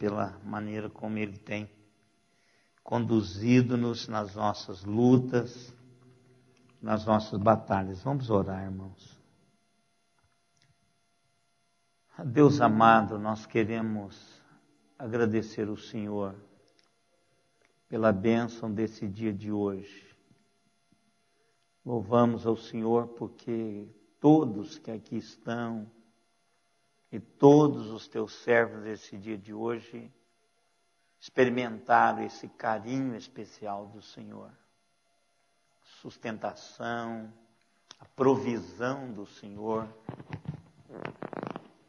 pela maneira como Ele tem conduzido-nos nas nossas lutas, nas nossas batalhas. Vamos orar, irmãos. Deus amado, nós queremos agradecer o Senhor pela bênção desse dia de hoje. Louvamos ao Senhor porque todos que aqui estão e todos os teus servos desse dia de hoje experimentaram esse carinho especial do Senhor. Sustentação, a provisão do Senhor.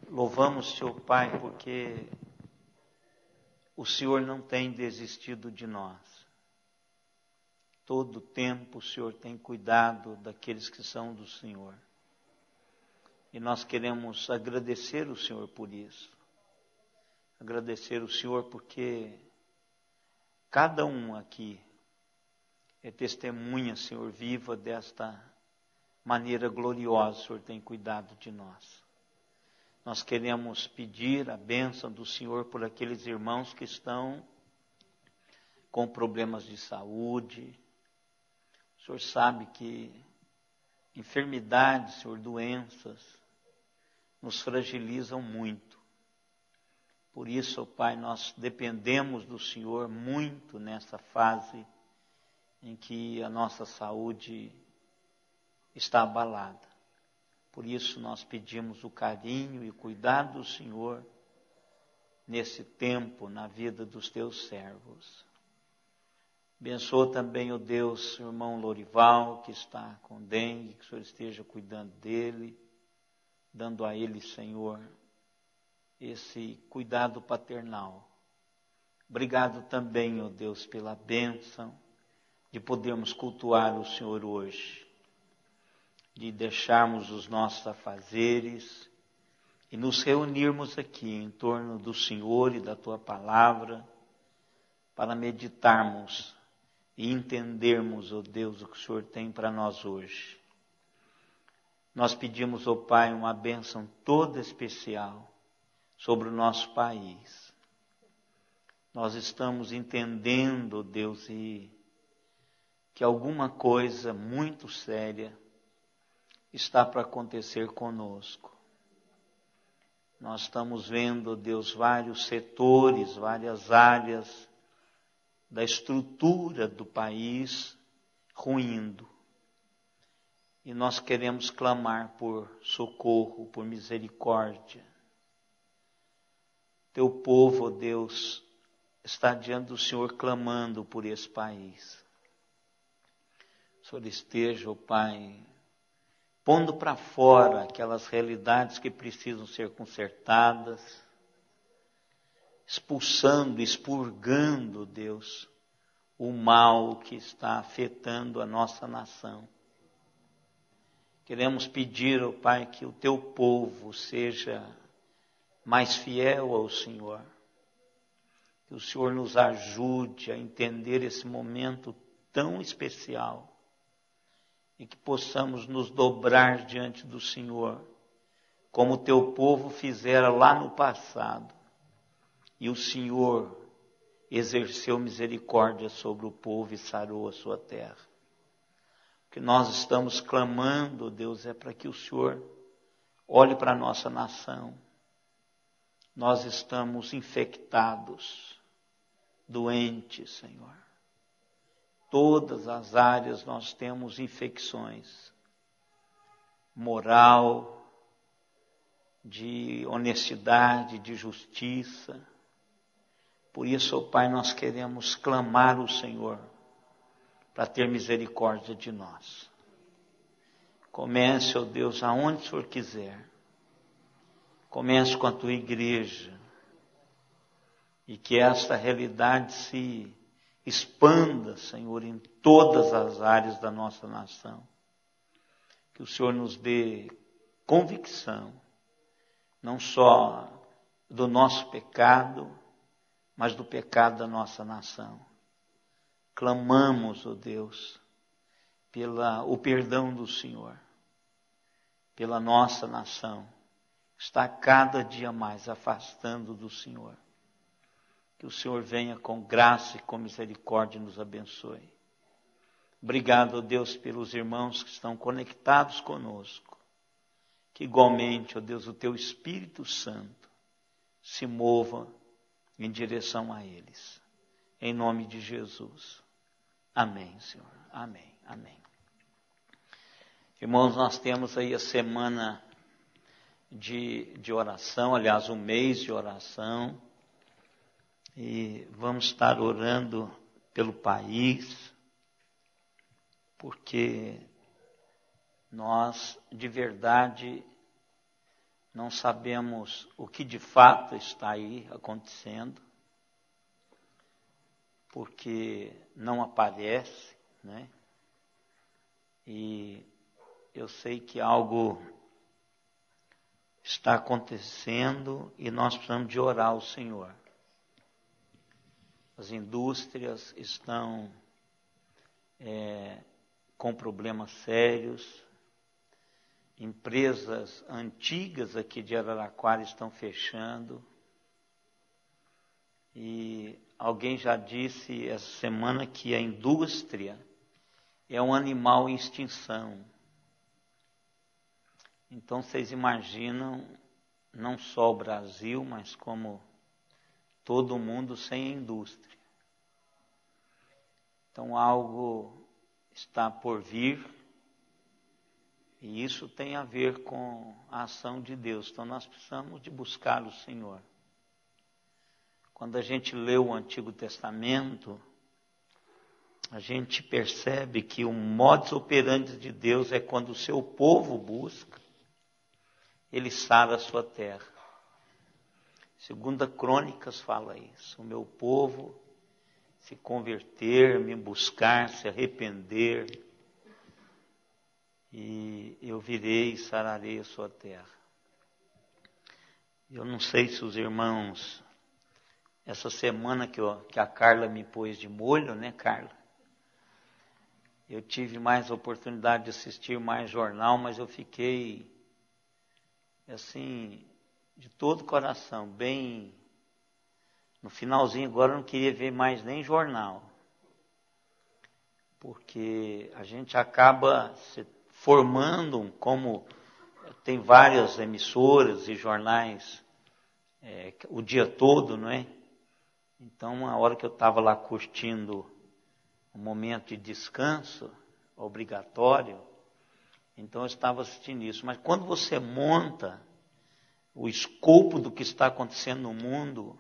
Louvamos, Teu Pai, porque o Senhor não tem desistido de nós. Todo tempo o Senhor tem cuidado daqueles que são do Senhor. E nós queremos agradecer o Senhor por isso. Agradecer o Senhor porque cada um aqui é testemunha, Senhor, viva desta maneira gloriosa o Senhor tem cuidado de nós. Nós queremos pedir a bênção do Senhor por aqueles irmãos que estão com problemas de saúde. O Senhor sabe que enfermidades, Senhor, doenças, nos fragilizam muito. Por isso, ó Pai, nós dependemos do Senhor muito nessa fase em que a nossa saúde está abalada. Por isso nós pedimos o carinho e o cuidado do Senhor nesse tempo na vida dos teus servos. Abençoa também, ó Deus, o irmão Lorival, que está com dengue, que o Senhor esteja cuidando dele, dando a ele, Senhor, esse cuidado paternal. Obrigado também, ó Deus, pela bênção de podermos cultuar o Senhor hoje, de deixarmos os nossos afazeres e nos reunirmos aqui em torno do Senhor e da Tua Palavra para meditarmos e entendermos, ó Deus, o que o Senhor tem para nós hoje. Nós pedimos, ó Pai, uma bênção toda especial sobre o nosso país. Nós estamos entendendo, ó Deus, que alguma coisa muito séria está para acontecer conosco. Nós estamos vendo, Deus, vários setores, várias áreas da estrutura do país ruindo. E nós queremos clamar por socorro, por misericórdia. Teu povo, Deus, está diante do Senhor clamando por esse país. O Senhor esteja, ó Pai, pondo para fora aquelas realidades que precisam ser consertadas, expulsando, expurgando, Deus, o mal que está afetando a nossa nação. Queremos pedir, ó Pai, que o Teu povo seja mais fiel ao Senhor, que o Senhor nos ajude a entender esse momento tão especial, e que possamos nos dobrar diante do Senhor, como o teu povo fizera lá no passado. E o Senhor exerceu misericórdia sobre o povo e sarou a sua terra. O que nós estamos clamando, Deus, é para que o Senhor olhe para a nossa nação. Nós estamos infectados, doentes, Senhor. Todas as áreas nós temos infecções, moral, de honestidade, de justiça. Por isso, ó Pai, nós queremos clamar ao Senhor para ter misericórdia de nós. Comece, ó Deus, aonde o Senhor quiser. Comece com a tua igreja e que esta realidade se expanda, Senhor, em todas as áreas da nossa nação. Que o Senhor nos dê convicção, não só do nosso pecado, mas do pecado da nossa nação. Clamamos, ó Deus, o perdão do Senhor, pela nossa nação, que está cada dia mais afastando do Senhor. Que o Senhor venha com graça e com misericórdia e nos abençoe. Obrigado, ó Deus, pelos irmãos que estão conectados conosco. Que igualmente, ó Deus, o Teu Espírito Santo se mova em direção a eles. Em nome de Jesus. Amém, Senhor. Amém. Amém. Irmãos, nós temos aí a semana de oração, aliás, um mês de oração. E vamos estar orando pelo país, porque nós, de verdade, não sabemos o que de fato está aí acontecendo, porque não aparece, né? E eu sei que algo está acontecendo e nós precisamos de orar ao Senhor. As indústrias estão com problemas sérios. Empresas antigas aqui de Araraquara estão fechando. E alguém já disse essa semana que a indústria é um animal em extinção. Então vocês imaginam não só o Brasil, mas como todo mundo sem indústria. Então algo está por vir e isso tem a ver com a ação de Deus. Então nós precisamos de buscar o Senhor. Quando a gente lê o Antigo Testamento, a gente percebe que o modus operandi de Deus é quando o seu povo busca, ele sara a sua terra. Segunda Crônicas fala isso. O meu povo se converter, me buscar, se arrepender, e eu virei e sararei a sua terra. Eu não sei se os irmãos, essa semana que a Carla me pôs de molho, né, Carla? Eu tive mais oportunidade de assistir mais jornal, mas eu fiquei, assim, de todo o coração, bem... No finalzinho agora eu não queria ver mais nem jornal. Porque a gente acaba se formando, como tem várias emissoras e jornais o dia todo, não é? Então, a hora que eu estava lá curtindo um momento de descanso obrigatório, então eu estava assistindo isso. Mas quando você monta o escopo do que está acontecendo no mundo,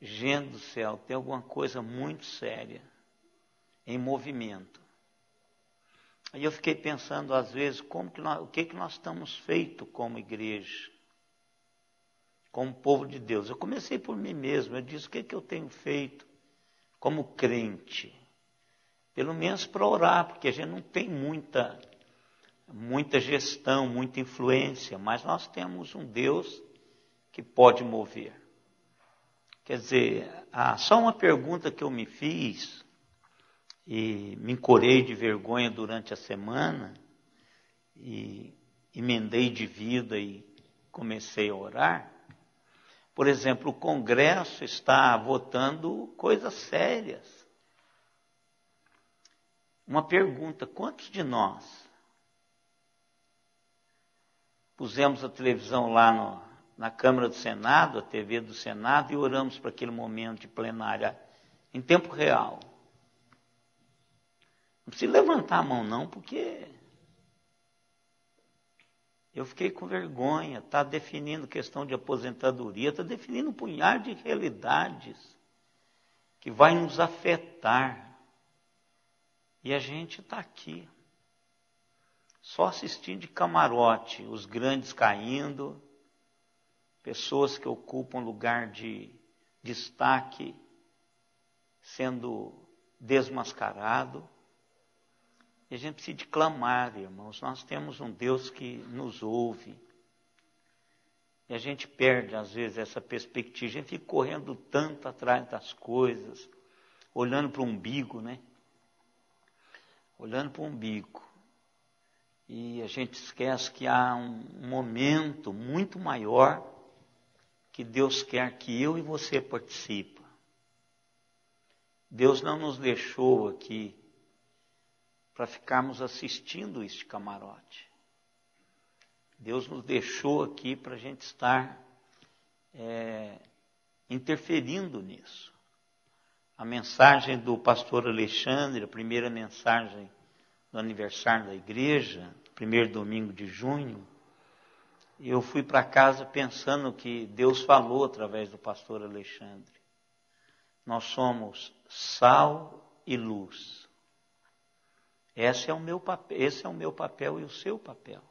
gente do céu, tem alguma coisa muito séria em movimento. Aí eu fiquei pensando, às vezes, o que nós estamos feito como igreja, como povo de Deus. Eu comecei por mim mesmo, eu disse, o que eu tenho feito como crente? Pelo menos para orar, porque a gente não tem muita gestão, muita influência, mas nós temos um Deus que pode mover. Quer dizer, só uma pergunta que eu me fiz e me encorei de vergonha durante a semana e emendei de vida e comecei a orar. Por exemplo, o Congresso está votando coisas sérias. Uma pergunta, quantos de nós pusemos a televisão lá na Câmara do Senado, a TV do Senado, e oramos para aquele momento de plenária em tempo real? Não precisa levantar a mão não, porque eu fiquei com vergonha. Está definindo questão de aposentadoria, está definindo um punhado de realidades que vai nos afetar. E a gente está aqui, só assistindo de camarote, os grandes caindo, pessoas que ocupam lugar de destaque sendo desmascarado. E a gente precisa de clamar, irmãos. Nós temos um Deus que nos ouve. E a gente perde, às vezes, essa perspectiva. A gente fica correndo tanto atrás das coisas, olhando para o umbigo, né? Olhando para o umbigo. E a gente esquece que há um momento muito maior que Deus quer que eu e você participe. Deus não nos deixou aqui para ficarmos assistindo este camarote. Deus nos deixou aqui para a gente estar interferindo nisso. A mensagem do pastor Alexandre, a primeira mensagem do aniversário da igreja, primeiro domingo de junho, eu fui para casa pensando que Deus falou através do pastor Alexandre. Nós somos sal e luz. Esse é o meu papel e o seu papel.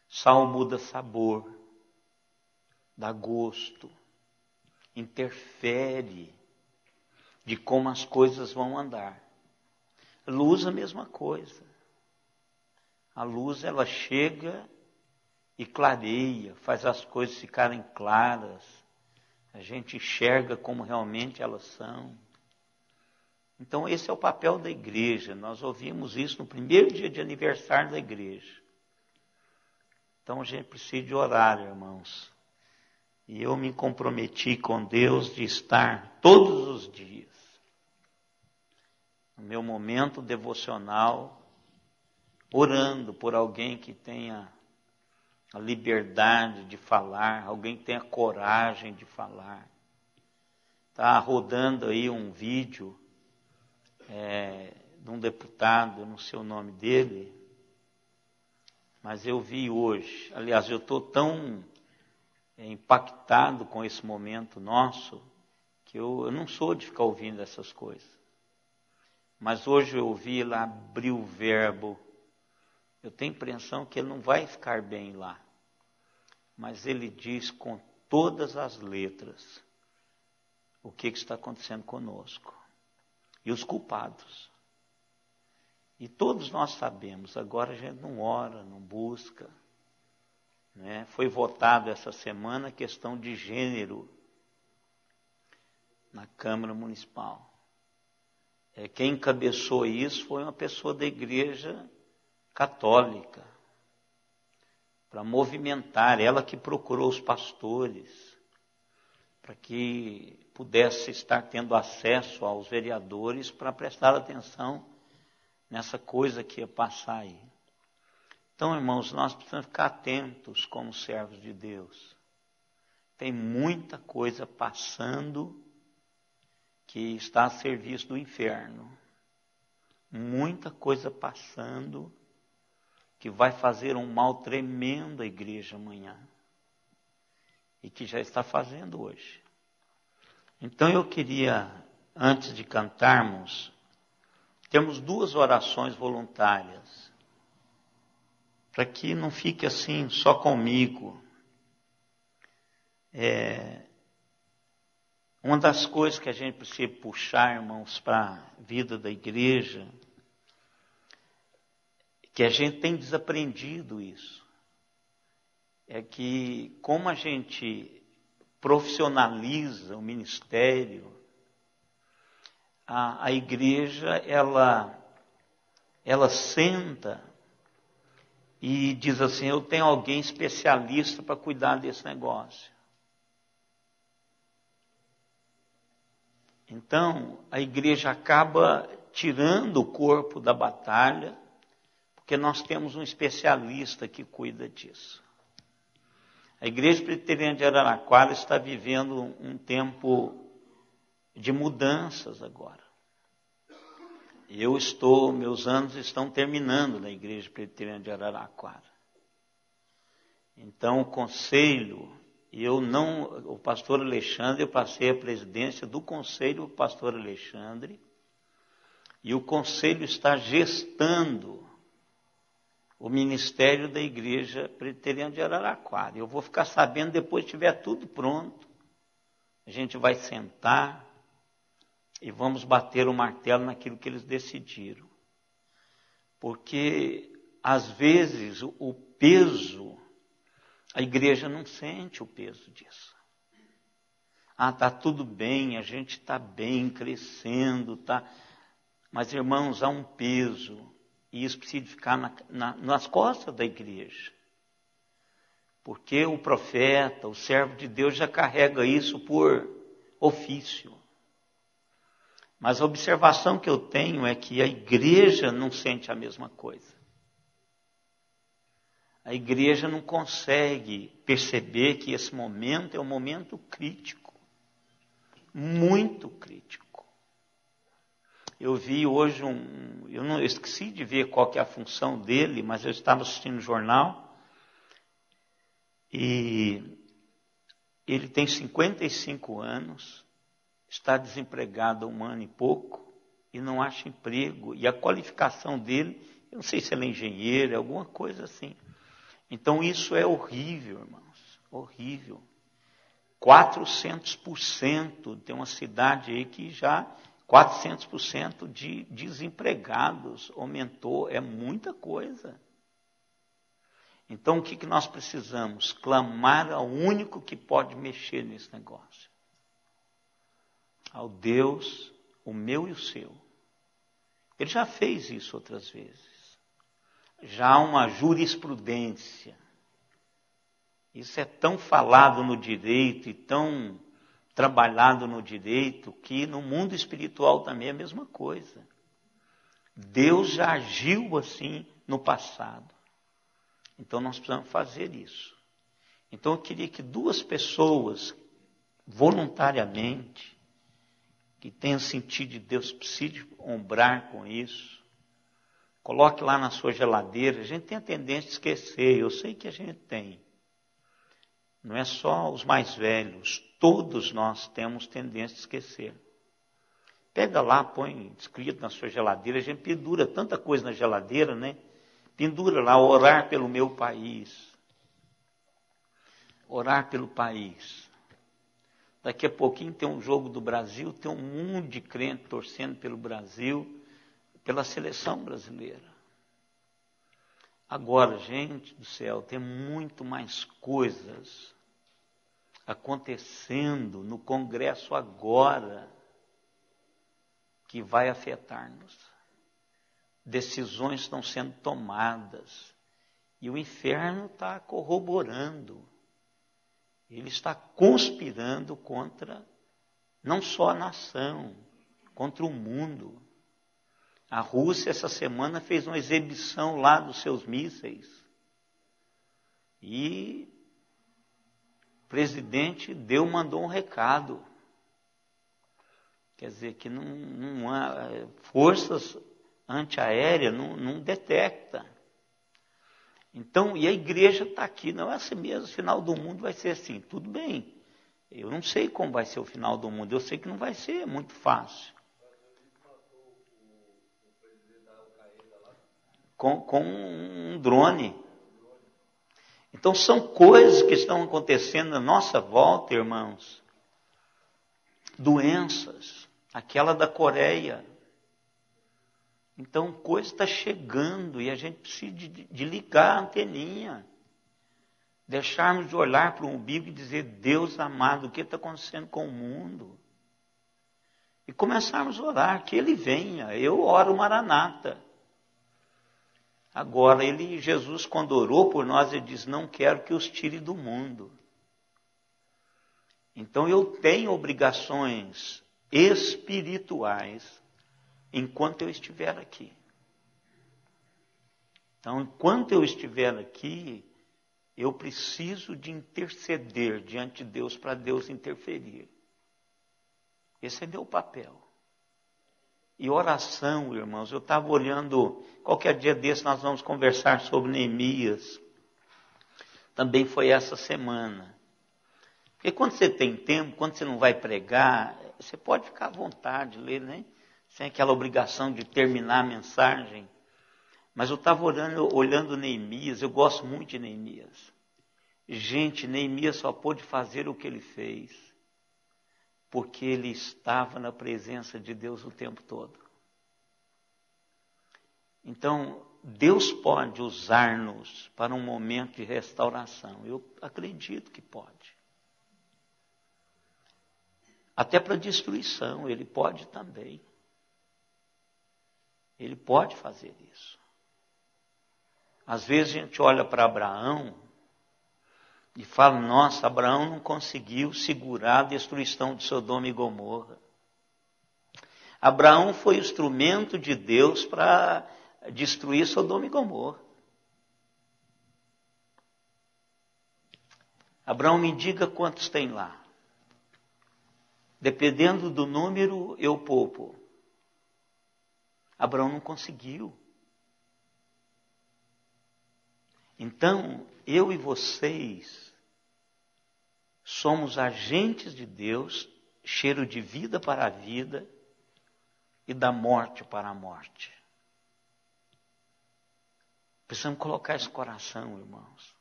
Sal muda sabor, dá gosto, interfere de como as coisas vão andar. Luz, a mesma coisa. A luz, ela chega e clareia, faz as coisas ficarem claras. A gente enxerga como realmente elas são. Então, esse é o papel da igreja. Nós ouvimos isso no primeiro dia de aniversário da igreja. Então, a gente precisa de orar, irmãos. E eu me comprometi com Deus de estar todos os dias, no meu momento devocional, orando por alguém que tenha a liberdade de falar, alguém que tenha coragem de falar. Está rodando aí um vídeo de um deputado, eu não sei o nome dele, mas eu vi hoje. Aliás, eu estou tão impactado com esse momento nosso, que eu não sou de ficar ouvindo essas coisas. Mas hoje eu ouvi ele abrir o verbo. Eu tenho a impressão que ele não vai ficar bem lá. Mas ele diz com todas as letras o que está acontecendo conosco. E os culpados. E todos nós sabemos, agora a gente não ora, não busca. Né? Foi votado essa semana a questão de gênero na Câmara Municipal. Quem encabeçou isso foi uma pessoa da Igreja Católica, para movimentar, ela que procurou os pastores, para que pudesse estar tendo acesso aos vereadores para prestar atenção nessa coisa que ia passar aí. Então, irmãos, nós precisamos ficar atentos como servos de Deus. Tem muita coisa passando que está a serviço do inferno. Muita coisa passando que vai fazer um mal tremendo à igreja amanhã. E que já está fazendo hoje. Então eu queria, antes de cantarmos, temos 2 orações voluntárias. Para que não fique assim só comigo. Uma das coisas que a gente precisa puxar, irmãos, para a vida da igreja, que a gente tem desaprendido isso, é que como a gente profissionaliza o ministério, a igreja, ela senta e diz assim, eu tenho alguém especialista para cuidar desse negócio. Então, a igreja acaba tirando o corpo da batalha, porque nós temos um especialista que cuida disso. A Igreja Presbiteriana de Araraquara está vivendo um tempo de mudanças agora. Meus anos estão terminando na Igreja Presbiteriana de Araraquara. Então, o conselho, o pastor Alexandre, eu passei a presidência do conselho, o pastor Alexandre, e o conselho está gestando o ministério da Igreja Presbiteriana de Araraquara. Eu vou ficar sabendo depois que tiver tudo pronto. A gente vai sentar e vamos bater o martelo naquilo que eles decidiram. Porque, às vezes, o peso, a igreja não sente o peso disso. Está tudo bem, a gente está bem, crescendo, tá. Mas, irmãos, há um peso, e isso precisa ficar nas costas da igreja. Porque o profeta, o servo de Deus, já carrega isso por ofício. Mas a observação que eu tenho é que a igreja não sente a mesma coisa. A igreja não consegue perceber que esse momento é um momento crítico, muito crítico. Eu vi hoje eu esqueci de ver qual que é a função dele, mas eu estava assistindo o jornal e ele tem 55 anos, está desempregado há 1 ano e pouco e não acha emprego. E a qualificação dele, eu não sei se ele é engenheiro, alguma coisa assim. Então isso é horrível, irmãos, horrível. 400%, tem uma cidade aí que já 400% de desempregados aumentou, é muita coisa. Então o que nós precisamos? Clamar ao único que pode mexer nesse negócio. Ao Deus, o meu e o seu. Ele já fez isso outras vezes. Já há uma jurisprudência. Isso é tão falado no direito e tão trabalhado no direito que no mundo espiritual também é a mesma coisa. Deus já agiu assim no passado. Então nós precisamos fazer isso. Então eu queria que 2 pessoas, voluntariamente, que tenham sentido de Deus, precisem ombrar com isso. Coloque lá na sua geladeira. A gente tem a tendência de esquecer, eu sei que a gente tem. Não é só os mais velhos, todos nós temos tendência de esquecer. Pega lá, põe escrito na sua geladeira, a gente pendura tanta coisa na geladeira, né? Pendura lá, orar pelo meu país. Orar pelo país. Daqui a pouquinho tem um jogo do Brasil, tem um mundo de crente torcendo pelo Brasil, pela seleção brasileira. Agora, gente do céu, tem muito mais coisas acontecendo no Congresso agora que vai afetar-nos. Decisões estão sendo tomadas e o inferno está corroborando. Ele está conspirando contra não só a nação, contra o mundo. A Rússia, essa semana, fez uma exibição lá dos seus mísseis. E o presidente mandou um recado. Quer dizer, que não há forças antiaéreas, não detecta. Então, e a igreja está aqui, não é assim mesmo, o final do mundo vai ser assim. Tudo bem, eu não sei como vai ser o final do mundo, eu sei que não vai ser muito fácil. Com um drone. Então são coisas que estão acontecendo na nossa volta, irmãos. Doenças, aquela da Coreia. Então coisa está chegando e a gente precisa de ligar a anteninha. Deixarmos de olhar para o umbigo e dizer, Deus amado, o que está acontecendo com o mundo? E começarmos a orar, que Ele venha. Eu oro Maranata. Agora, Jesus, quando orou por nós, Ele diz, não quero que os tire do mundo. Então, eu tenho obrigações espirituais enquanto eu estiver aqui. Então, enquanto eu estiver aqui, eu preciso de interceder diante de Deus para Deus interferir. Esse é meu papel. E oração, irmãos, eu estava olhando, qualquer dia desse nós vamos conversar sobre Neemias. Também foi essa semana. Porque quando você tem tempo, quando você não vai pregar, você pode ficar à vontade de ler, né? Sem aquela obrigação de terminar a mensagem. Mas eu estava olhando Neemias, eu gosto muito de Neemias. Gente, Neemias só pôde fazer o que ele fez, porque ele estava na presença de Deus o tempo todo. Então, Deus pode usar-nos para um momento de restauração. Eu acredito que pode. Até para destruição, Ele pode também. Ele pode fazer isso. Às vezes a gente olha para Abraão e fala, nossa, Abraão não conseguiu segurar a destruição de Sodoma e Gomorra. Abraão foi instrumento de Deus para destruir Sodoma e Gomorra. Abraão, me diga quantos tem lá. Dependendo do número, eu poupo. Abraão não conseguiu. Então, eu e vocês somos agentes de Deus, cheiro de vida para a vida e da morte para a morte. Precisamos colocar esse coração, irmãos.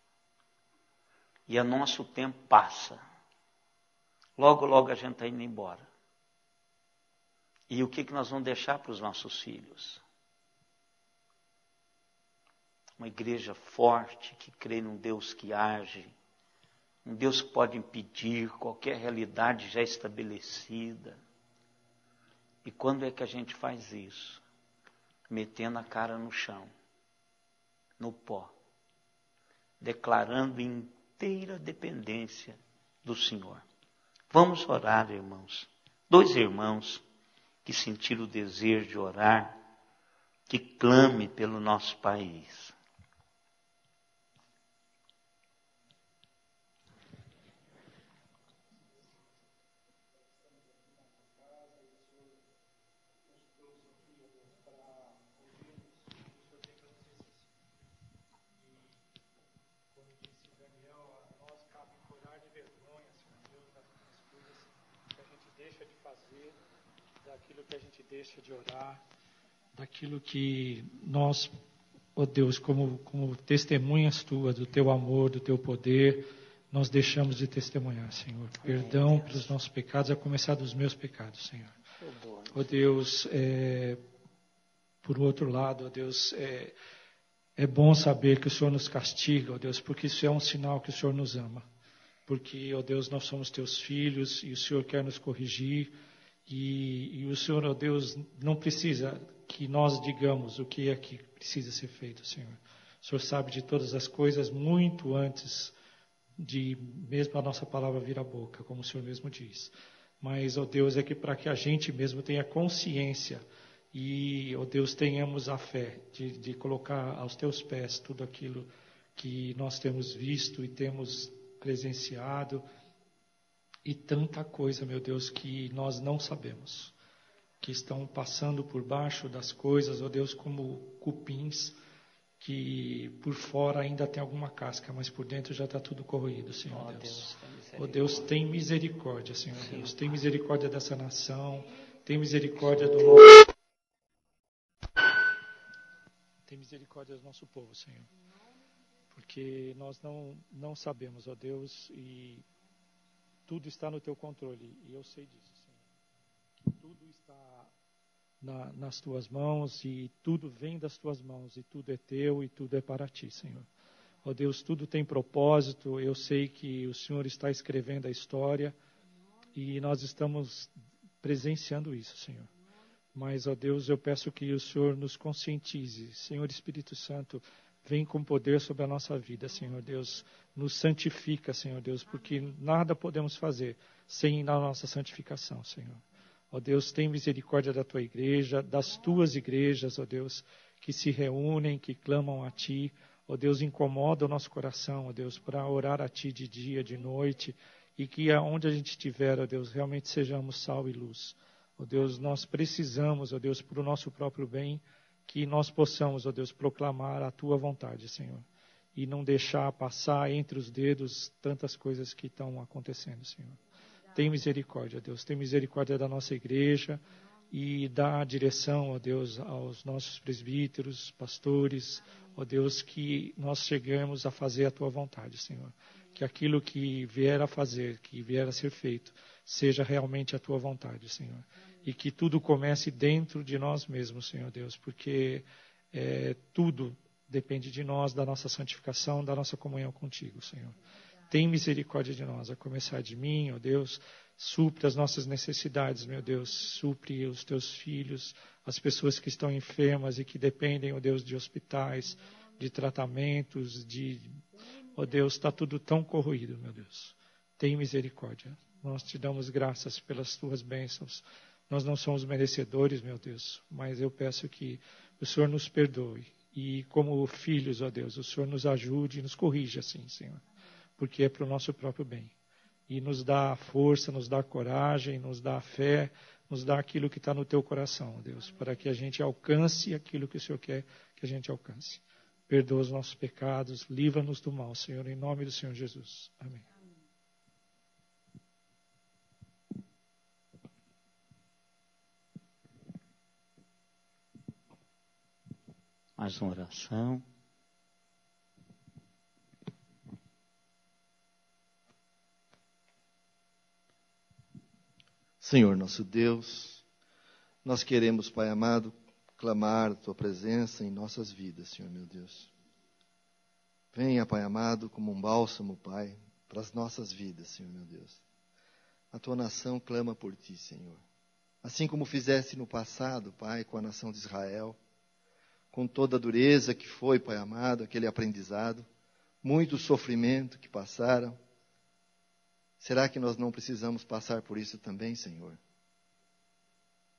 E o nosso tempo passa. Logo, logo a gente está indo embora. E o que nós vamos deixar para os nossos filhos? Uma igreja forte, que crê num Deus que age, um Deus que pode impedir qualquer realidade já estabelecida. E quando é que a gente faz isso? Metendo a cara no chão, no pó, declarando inteira dependência do Senhor. Vamos orar, irmãos. 2 irmãos que sentiram o desejo de orar, que clame pelo nosso país. Daquilo que a gente deixa de orar, daquilo que nós, ó Deus, como testemunhas tuas, do teu amor, do teu poder, nós deixamos de testemunhar, Senhor. Perdão pelos nossos pecados, a começar dos meus pecados, Senhor. Ó Deus, por outro lado, ó Deus, é bom saber que o Senhor nos castiga, ó Deus, porque isso é um sinal que o Senhor nos ama. Porque, ó Deus, nós somos teus filhos e o Senhor quer nos corrigir. E o Senhor, ó Deus, não precisa que nós digamos o que é que precisa ser feito, Senhor. O Senhor sabe de todas as coisas muito antes de mesmo a nossa palavra vir à boca, como o Senhor mesmo diz. Mas, ó Deus, é que para que a gente mesmo tenha consciência e, ó Deus, tenhamos a fé de colocar aos teus pés tudo aquilo que nós temos visto e temos presenciado. E tanta coisa, meu Deus, que nós não sabemos, que estão passando por baixo das coisas, ó Deus, como cupins, que por fora ainda tem alguma casca, mas por dentro já está tudo corroído, Senhor Deus. Ó Deus, tem misericórdia, Senhor Deus, tem misericórdia dessa nação, tem misericórdia do nosso... Tem misericórdia do nosso povo, Senhor. Porque nós não sabemos, ó Deus, e... tudo está no teu controle, e eu sei disso, Senhor. Que tudo está nas tuas mãos, e tudo vem das tuas mãos, e tudo é teu, e tudo é para ti, Senhor. Ó Deus, tudo tem propósito, eu sei que o Senhor está escrevendo a história, e nós estamos presenciando isso, Senhor. Mas, ó Deus, eu peço que o Senhor nos conscientize. Senhor Espírito Santo, vem com poder sobre a nossa vida, Senhor Deus. Nos santifica, Senhor Deus, porque nada podemos fazer sem a nossa santificação, Senhor. Ó Deus, tem misericórdia da tua igreja, das tuas igrejas, ó Deus, que se reúnem, que clamam a ti. Ó Deus, incomoda o nosso coração, ó Deus, para orar a ti de dia, de noite, e que aonde a gente estiver, ó Deus, realmente sejamos sal e luz. Ó Deus, nós precisamos, ó Deus, para o nosso próprio bem, que nós possamos, ó Deus, proclamar a tua vontade, Senhor. E não deixar passar entre os dedos tantas coisas que estão acontecendo, Senhor. Tem misericórdia, Deus. Tem misericórdia da nossa igreja e dá direção, ó Deus, aos nossos presbíteros, pastores, ó Deus, que nós chegamos a fazer a tua vontade, Senhor. Que aquilo que vier a fazer, que vier a ser feito, seja realmente a tua vontade, Senhor. E que tudo comece dentro de nós mesmos, Senhor Deus, porque tudo depende de nós, da nossa santificação, da nossa comunhão contigo, Senhor. Tem misericórdia de nós, a começar de mim, ó Deus, supre as nossas necessidades, meu Deus, supre os teus filhos, as pessoas que estão enfermas e que dependem, ó Deus, de hospitais, de tratamentos, ó Deus, está tudo tão corroído, meu Deus. Tem misericórdia. Nós te damos graças pelas tuas bênçãos Nós não somos merecedores, meu Deus, mas eu peço que o Senhor nos perdoe. E como filhos, ó Deus, o Senhor nos ajude e nos corrija, assim, Senhor, porque é para o nosso próprio bem. E nos dá força, nos dá coragem, nos dá fé, nos dá aquilo que está no teu coração, ó Deus, para que a gente alcance aquilo que o Senhor quer que a gente alcance. Perdoa os nossos pecados, livra-nos do mal, Senhor, em nome do Senhor Jesus. Amém. Mais uma oração. Senhor nosso Deus, nós queremos, Pai amado, clamar a Tua presença em nossas vidas, Senhor meu Deus. Venha, Pai amado, como um bálsamo, Pai, para as nossas vidas, Senhor meu Deus. A Tua nação clama por Ti, Senhor. Assim como fizeste no passado, Pai, com a nação de Israel, com toda a dureza que foi, Pai amado, aquele aprendizado, muito sofrimento que passaram. Será que nós não precisamos passar por isso também, Senhor?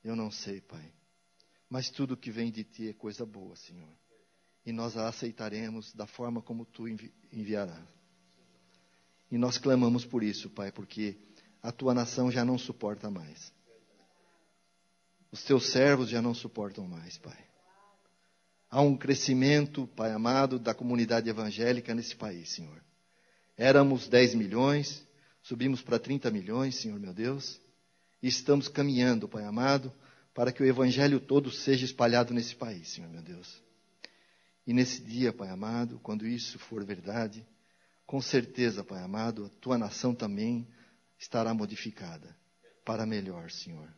Eu não sei, Pai. Mas tudo que vem de Ti é coisa boa, Senhor. E nós a aceitaremos da forma como Tu enviarás. E nós clamamos por isso, Pai, porque a Tua nação já não suporta mais. Os Teus servos já não suportam mais, Pai. Há um crescimento, Pai amado, da comunidade evangélica nesse país, Senhor. Éramos 10 milhões, subimos para 30 milhões, Senhor meu Deus, e estamos caminhando, Pai amado, para que o evangelho todo seja espalhado nesse país, Senhor meu Deus. E nesse dia, Pai amado, quando isso for verdade, com certeza, Pai amado, a Tua nação também estará modificada para melhor, Senhor.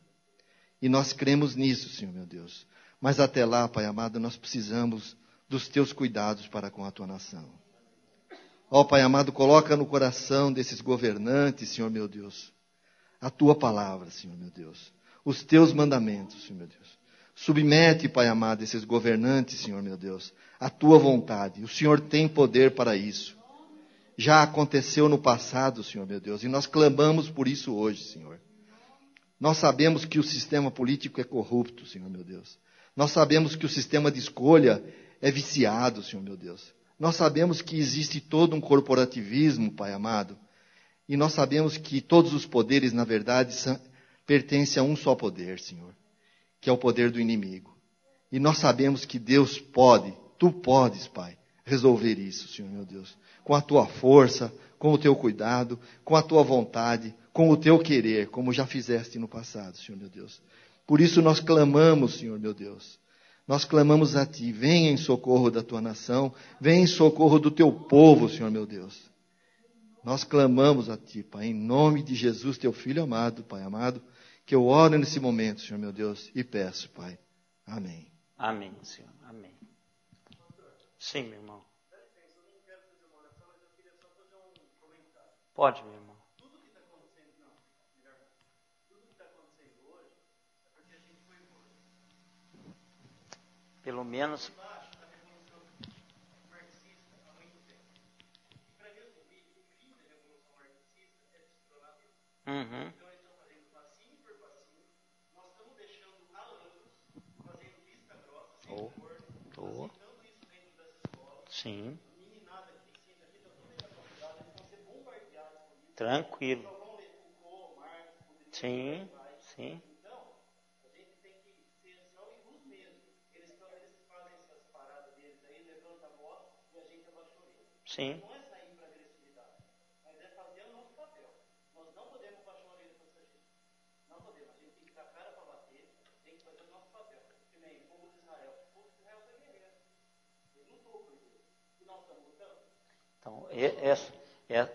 E nós cremos nisso, Senhor meu Deus. Mas até lá, Pai amado, nós precisamos dos Teus cuidados para com a Tua nação. Ó Pai amado, coloca no coração desses governantes, Senhor meu Deus, a Tua palavra, Senhor meu Deus. Os Teus mandamentos, Senhor meu Deus. Submete, Pai amado, esses governantes, Senhor meu Deus, à Tua vontade. O Senhor tem poder para isso. Já aconteceu no passado, Senhor meu Deus, e nós clamamos por isso hoje, Senhor. Nós sabemos que o sistema político é corrupto, Senhor meu Deus. Nós sabemos que o sistema de escolha é viciado, Senhor meu Deus. Nós sabemos que existe todo um corporativismo, Pai amado. E nós sabemos que todos os poderes, na verdade, pertencem a um só poder, Senhor. Que é o poder do inimigo. E nós sabemos que Deus pode, Tu podes, Pai, resolver isso, Senhor meu Deus. Com a Tua força, com o Teu cuidado, com a Tua vontade, com o Teu querer, como já fizeste no passado, Senhor meu Deus. Por isso nós clamamos, Senhor meu Deus. Nós clamamos a Ti, venha em socorro da Tua nação, venha em socorro do Teu povo, Senhor meu Deus. Nós clamamos a Ti, Pai, em nome de Jesus, Teu Filho amado, Pai amado, que eu oro nesse momento, Senhor meu Deus, e peço, Pai. Amém. Amém, Senhor. Amém. Sim, meu irmão. Pode, meu irmão. Pelo menos. Uhum. Tô. Sim. Tranquilo. Sim, sim. Sim. Então,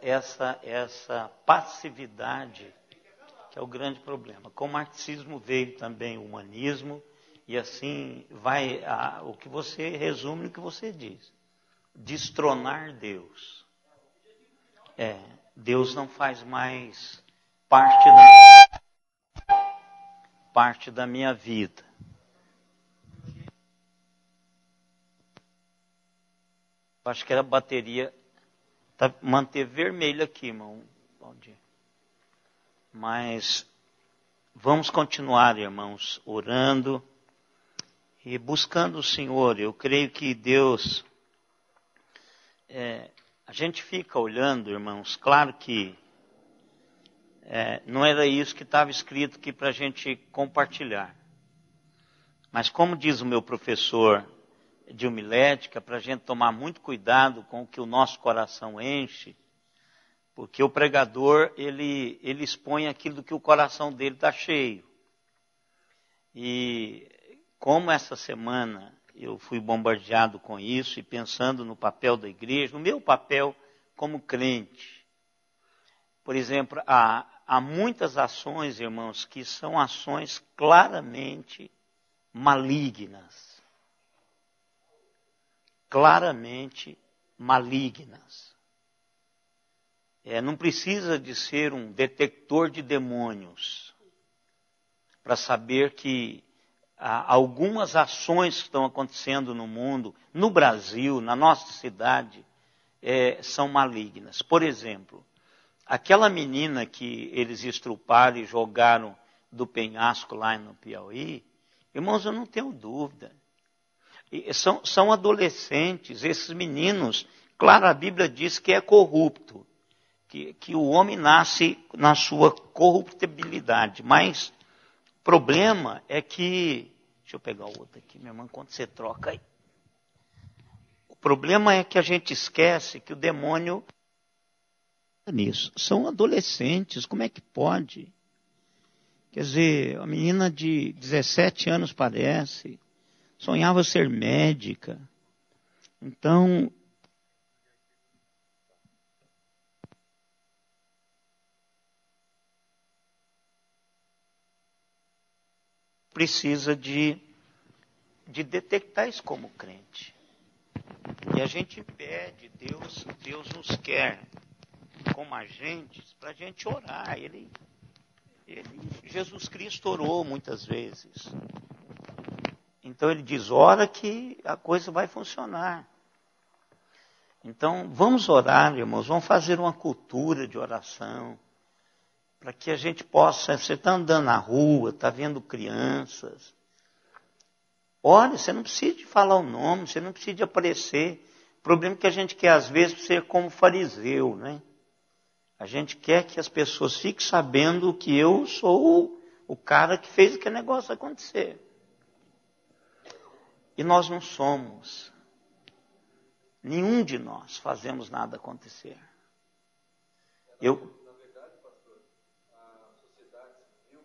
essa passividade que é o grande problema. Com o marxismo veio também o humanismo, e assim vai o que você resume no que você diz. Destronar Deus. Deus não faz mais parte da minha vida. Acho que a bateria manter vermelha aqui, irmão. Bom dia. Mas vamos continuar, irmãos, orando e buscando o Senhor. Eu creio que Deus... a gente fica olhando, irmãos, claro que não era isso que estava escrito aqui para a gente compartilhar. Mas como diz o meu professor de homilética, para a gente tomar muito cuidado com o que o nosso coração enche, porque o pregador, ele expõe aquilo que o coração dele está cheio. E como essa semana eu fui bombardeado com isso e pensando no papel da igreja, no meu papel como crente. Por exemplo, há muitas ações, irmãos, que são ações claramente malignas. Claramente malignas. Não precisa de ser um detector de demônios para saber que algumas ações que estão acontecendo no mundo, no Brasil, na nossa cidade, são malignas. Por exemplo, aquela menina que eles estruparam e jogaram do penhasco lá no Piauí, irmãos, eu não tenho dúvida. São adolescentes, esses meninos, claro, a Bíblia diz que é corrupto, que o homem nasce na sua corruptibilidade, mas o problema é que, deixa eu pegar o outro aqui, minha irmã, quando você troca aí. O problema é que a gente esquece que o demônio nisso. São adolescentes, como é que pode? Quer dizer, a menina de 17 anos parece, sonhava ser médica. Então, precisa de detectar isso como crente. E a gente pede, Deus nos quer como agentes para a gente orar. Jesus Cristo orou muitas vezes. Então ele diz, ora que a coisa vai funcionar. Então vamos orar, irmãos, vamos fazer uma cultura de oração, para que a gente possa, você está andando na rua, está vendo crianças, olha, você não precisa de falar o nome, você não precisa de aparecer. O problema é que a gente quer, às vezes, ser como fariseu, né? A gente quer que as pessoas fiquem sabendo que eu sou o cara que fez aquele negócio acontecer. E nós não somos. Nenhum de nós fazemos nada acontecer. Na verdade, pastor, a sociedade civil,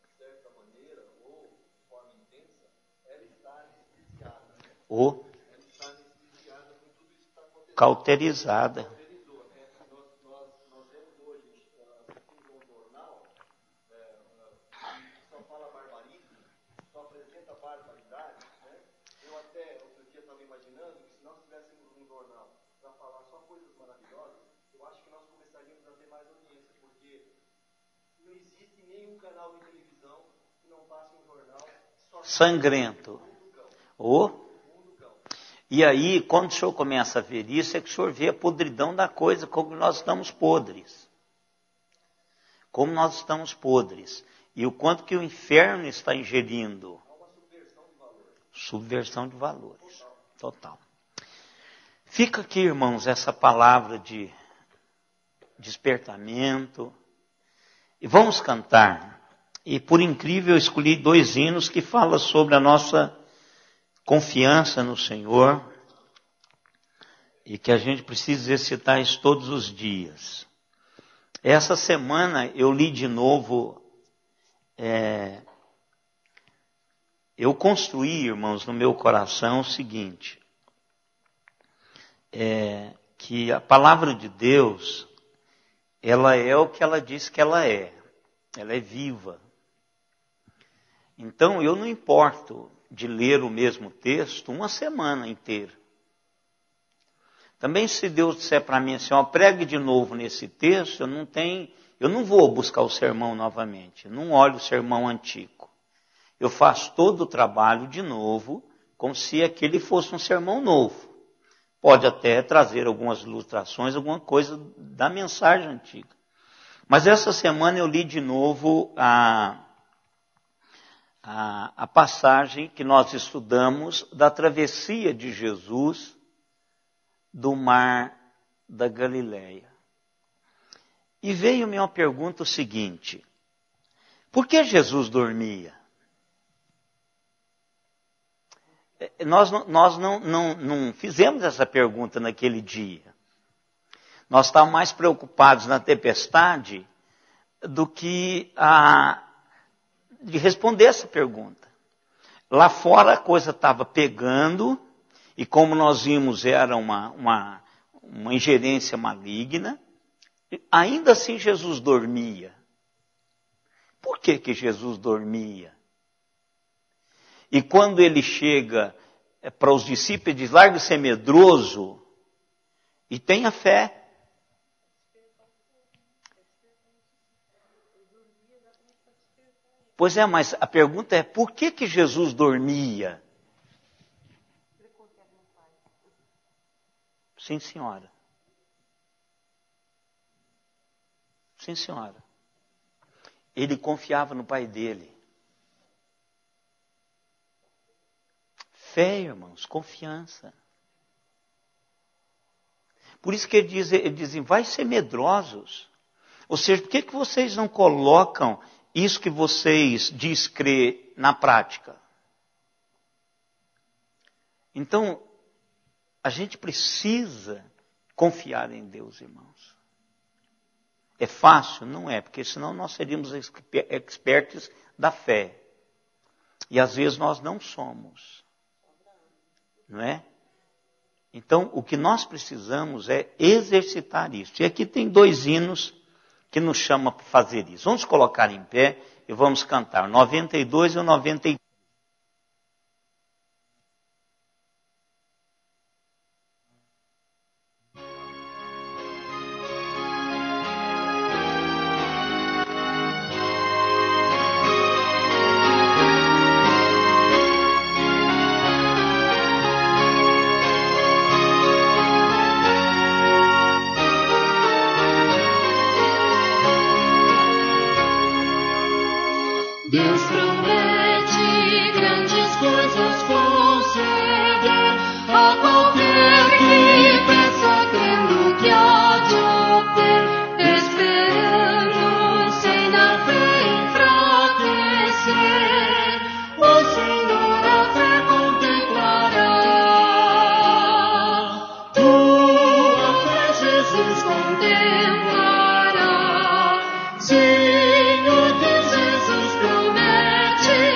de certa maneira, ou de forma intensa, ela está anestesiada. Ela está anestesiada com tudo isso que está acontecendo. Cauterizada. Nós vemos hoje, no jornal, só fala barbarismo, só apresenta barbaridade, né? Eu até, outro dia, estava imaginando que se nós tivéssemos um jornal para falar só coisas maravilhosas, eu acho que nós começaríamos a ter mais audiência, porque não existe nenhum canal de televisão que não passe um jornal só Sangrento. E aí, quando o senhor começa a ver isso, é que o senhor vê a podridão da coisa, como nós estamos podres. Como nós estamos podres. E o quanto que o inferno está ingerindo. Subversão de valores. Total. Fica aqui, irmãos, essa palavra de despertamento. E vamos cantar. E por incrível, eu escolhi 2 hinos que falam sobre a nossa confiança no Senhor. E que a gente precisa exercitar isso todos os dias. Essa semana eu li de novo. Eu construí, irmãos, no meu coração o seguinte. Que a palavra de Deus, ela é o que ela diz que ela é. Ela é viva. Então eu não importo de ler o mesmo texto uma semana inteira. Também se Deus disser para mim assim, pregue de novo nesse texto, eu não vou buscar o sermão novamente, não olho o sermão antigo. Eu faço todo o trabalho de novo, como se aquele fosse um sermão novo. Pode até trazer algumas ilustrações, alguma coisa da mensagem antiga. Mas essa semana eu li de novo a a passagem que nós estudamos da travessia de Jesus do mar da Galileia. E veio-me uma pergunta o seguinte: por que Jesus dormia? Nós não fizemos essa pergunta naquele dia. Nós estávamos mais preocupados na tempestade do que de responder essa pergunta. Lá fora a coisa estava pegando, e como nós vimos, era uma ingerência maligna. Ainda assim Jesus dormia. Por que Jesus dormia? E quando ele chega para os discípulos, ele diz: larga de ser medroso e tenha fé. Pois é, mas a pergunta é: por que Jesus dormia? Sim, senhora. Sim, senhora. Ele confiava no Pai dele. Fé, irmãos, confiança. Por isso que ele diz, vai ser medrosos. Ou seja, por que vocês não colocam isso que vocês diz crer na prática? Então, a gente precisa confiar em Deus, irmãos. É fácil? Não é, porque senão nós seríamos expertos da fé. E às vezes nós não somos. Não é? Então, o que nós precisamos é exercitar isso. E aqui tem 2 hinos que nos chamam para fazer isso. Vamos colocar em pé e vamos cantar o 92 e o 93. Deus promete grandes coisas conceder a qualquer que peça, crendo que há de obter, esperando sem na fé enfraquecer. O Senhor a fé contemplará. Tua fé, Jesus, contemplará. Senhor Deus, Jesus promete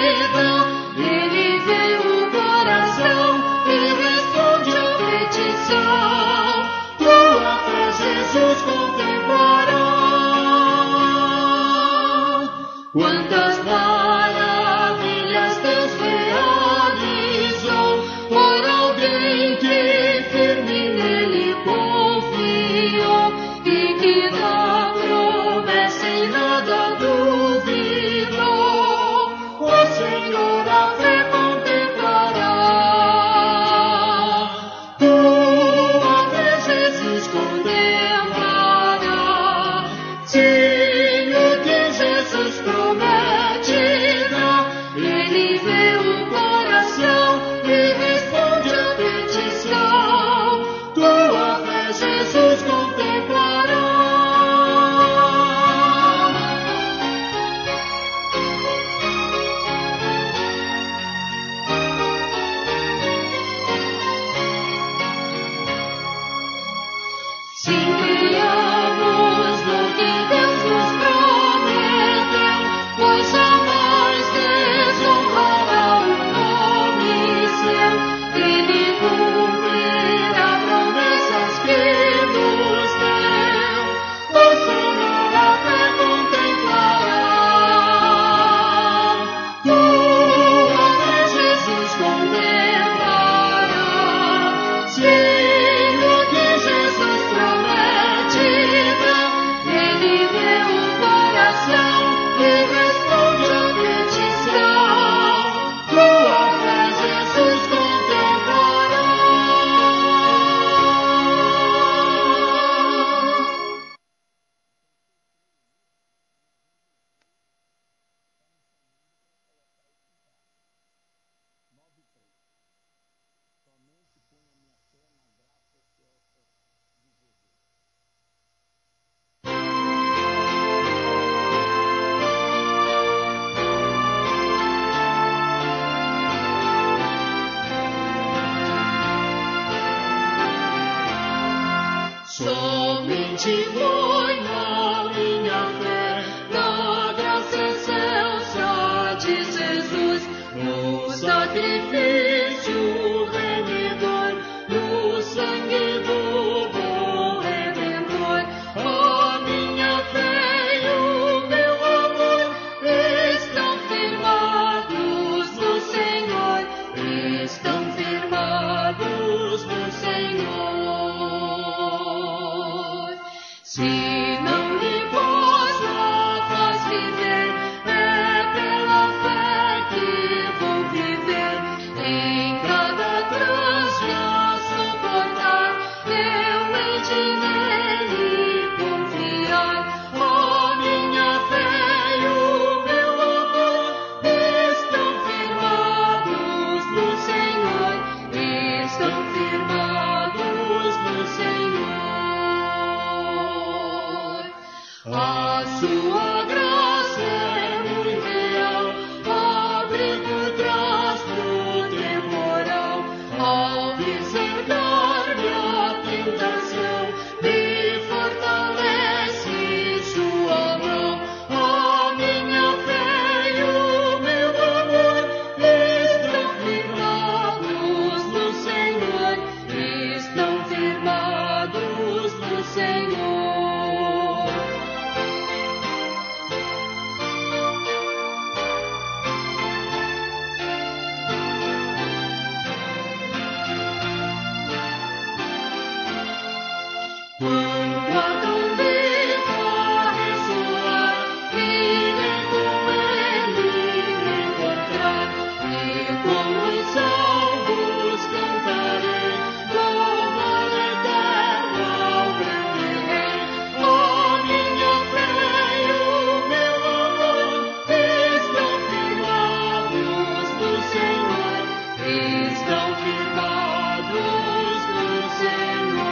Somente ponha minha fé na graça excelsa de Jesus, no sacrifício remidor, no sangue do bom Redentor. A minha fé e o meu amor estão firmados no Senhor, estão firmados no Senhor. Se não me pôs na paz viver, é pela fé que vou viver. Em cada trânsito a suportar, eu hei de nele confiar. A minha fé e o meu amor estão firmados no Senhor, estão firmados no Senhor. A sua graça é muito real, abre por trás do temporal. Ao reservar-me a tentação, me fortalece sua mão. A minha fé e o meu amor estão firmados no Senhor, estão firmados no Senhor. Quando a trombeta ressoar, irei com ele me encontrar, e com os salvos cantarei, louvor eterno ao grande Rei. A minha fé e o meu amor estão firmados no Senhor, estão firmados no Senhor.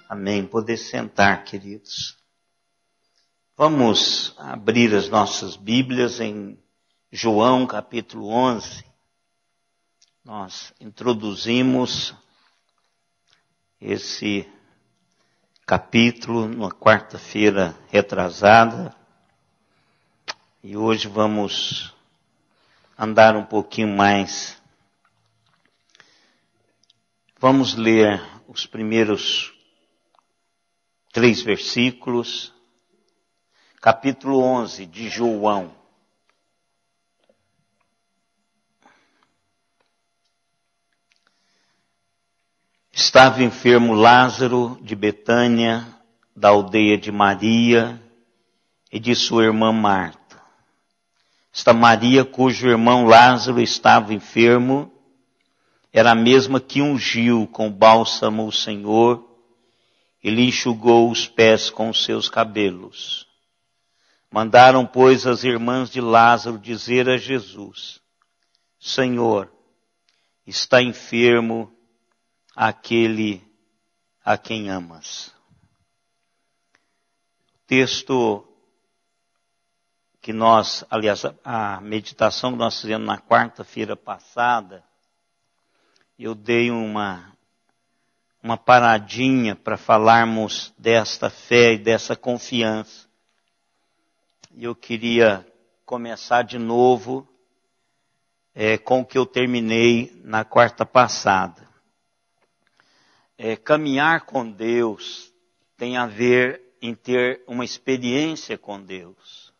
Amém. Poder sentar, queridos. Vamos abrir as nossas Bíblias em João capítulo 11. Nós introduzimos esse capítulo na quarta-feira retrasada. E hoje vamos andar um pouquinho mais. Vamos ler os primeiros 3 versículos, capítulo 11 de João. Estava enfermo Lázaro de Betânia, da aldeia de Maria e de sua irmã Marta. Esta Maria, cujo irmão Lázaro estava enfermo, era a mesma que ungiu com bálsamo o Senhor e lhe enxugou os pés com os seus cabelos. Mandaram, pois, as irmãs de Lázaro dizer a Jesus: Senhor, está enfermo aquele a quem amas. O texto que nós, aliás, a meditação que nós fizemos na quarta-feira passada, eu dei uma paradinha para falarmos desta fé e dessa confiança. E eu queria começar de novo com o que eu terminei na quarta passada. Caminhar com Deus tem a ver em ter uma experiência com Deus.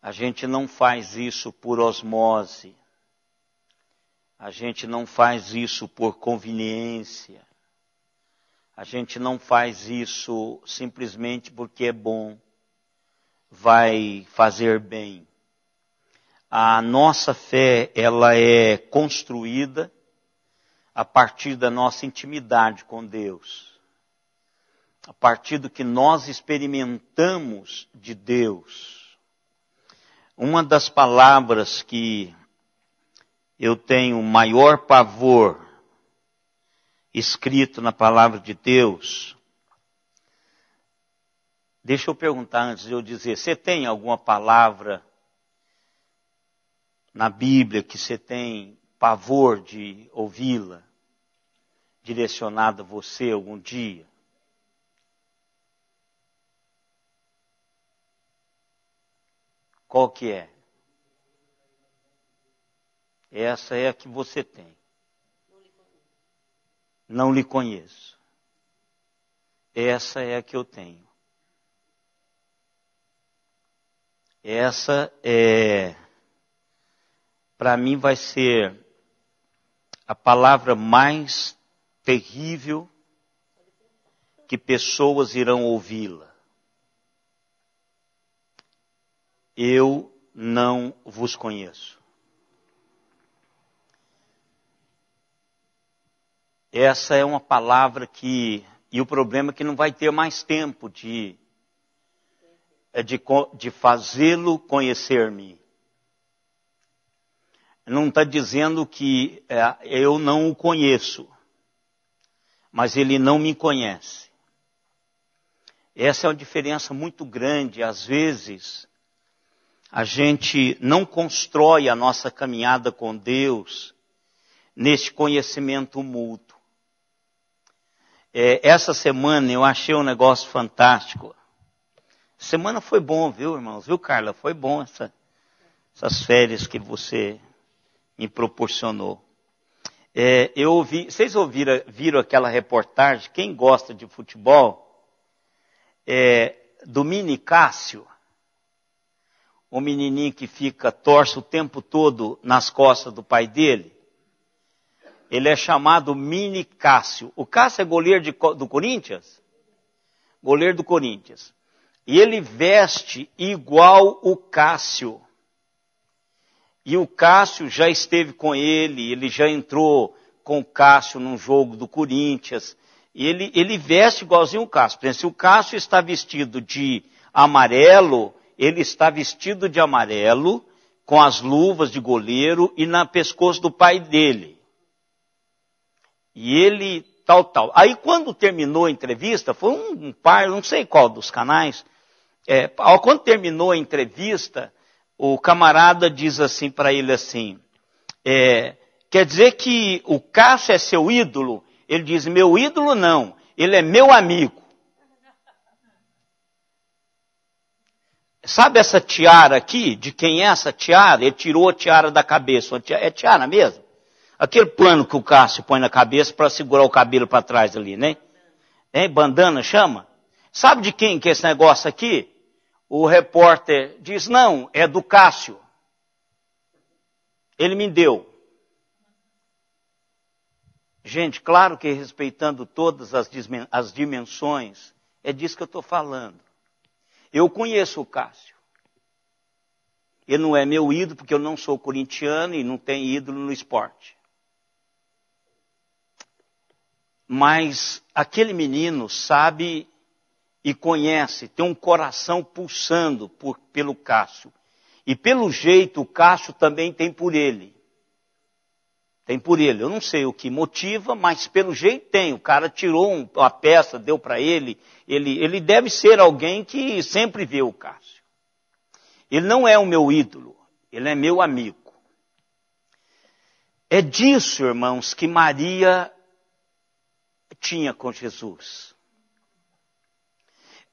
A gente não faz isso por osmose. A gente não faz isso por conveniência. A gente não faz isso simplesmente porque é bom, vai fazer bem. A nossa fé, ela é construída a partir da nossa intimidade com Deus. A partir do que nós experimentamos de Deus. Uma das palavras que eu tenho maior pavor escrito na palavra de Deus. Deixa eu perguntar antes de eu dizer, você tem alguma palavra na Bíblia que você tem pavor de ouvi-la? direcionado a você algum dia? Qual que é? Essa é a que você tem. Não lhe conheço. Essa é a que eu tenho. Essa para mim vai ser a palavra mais terrível que pessoas irão ouvi-la. Eu não vos conheço. Essa é uma palavra que... E o problema é que não vai ter mais tempo de fazê-lo conhecer-me. Não está dizendo que eu não o conheço, mas ele não me conhece. Essa é uma diferença muito grande. Às vezes, a gente não constrói a nossa caminhada com Deus neste conhecimento mútuo. Essa semana eu achei um negócio fantástico. Semana foi bom, viu, irmãos? Viu, Carla? Foi bom essas férias que você me proporcionou. Eu ouvi, vocês viram aquela reportagem, quem gosta de futebol, do Mini Cássio, o menininho que torce o tempo todo nas costas do pai dele. Ele é chamado Mini Cássio. O Cássio é goleiro do Corinthians? Goleiro do Corinthians. E ele veste igual o Cássio. E o Cássio já esteve com ele já entrou com o Cássio num jogo do Corinthians. E ele veste igualzinho o Cássio. Por exemplo, se o Cássio está vestido de amarelo, ele está vestido de amarelo, com as luvas de goleiro e na pescoço do pai dele. E ele, tal. Aí quando terminou a entrevista, foi um par, não sei qual dos canais, quando terminou a entrevista, o camarada diz assim para ele assim, quer dizer que o Cássio é seu ídolo? Ele diz, meu ídolo não, ele é meu amigo. Sabe essa tiara aqui? De quem é essa tiara? Ele tirou a tiara da cabeça. É tiara mesmo? Aquele plano que o Cássio põe na cabeça para segurar o cabelo para trás ali, né? Bandana chama? Sabe de quem que é esse negócio aqui? O repórter diz, não, é do Cássio. Ele me deu. Gente, claro que respeitando todas as dimensões, é disso que eu estou falando. Eu conheço o Cássio. Ele não é meu ídolo, porque eu não sou corintiano e não tenho ídolo no esporte. Mas aquele menino sabe e conhece, tem um coração pulsando pelo Cássio. E pelo jeito o Cássio também tem por ele. Tem por ele. Eu não sei o que motiva, mas pelo jeito tem. O cara tirou uma peça, deu para ele. Ele deve ser alguém que sempre vê o Cássio. Ele não é o meu ídolo, ele é meu amigo. É disso, irmãos, que Maria tinha com Jesus.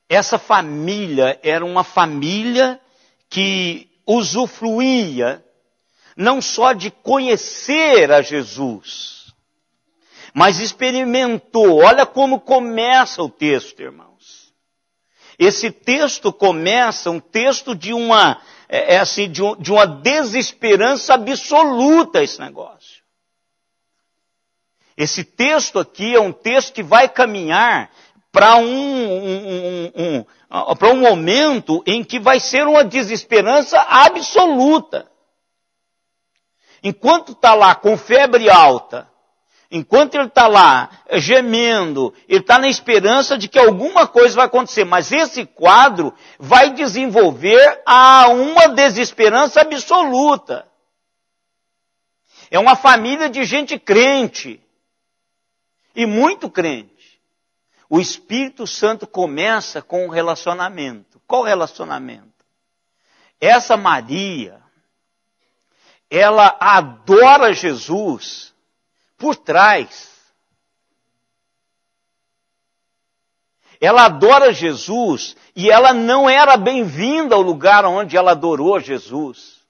Essa família era uma família que usufruía não só de conhecer a Jesus, mas experimentou. Olha como começa o texto, irmãos. Esse texto começa um texto de uma desesperança absoluta, esse negócio. Esse texto aqui é um texto que vai caminhar para um momento em que vai ser uma desesperança absoluta. Enquanto está lá com febre alta, enquanto ele está lá gemendo, ele está na esperança de que alguma coisa vai acontecer. Mas esse quadro vai desenvolver a uma desesperança absoluta. É uma família de gente crente. E muito crente. O Espírito Santo começa com um relacionamento. Qual relacionamento? Essa Maria, ela adora Jesus por trás. ela adora Jesus e ela não era bem-vinda ao lugar onde ela adorou Jesus.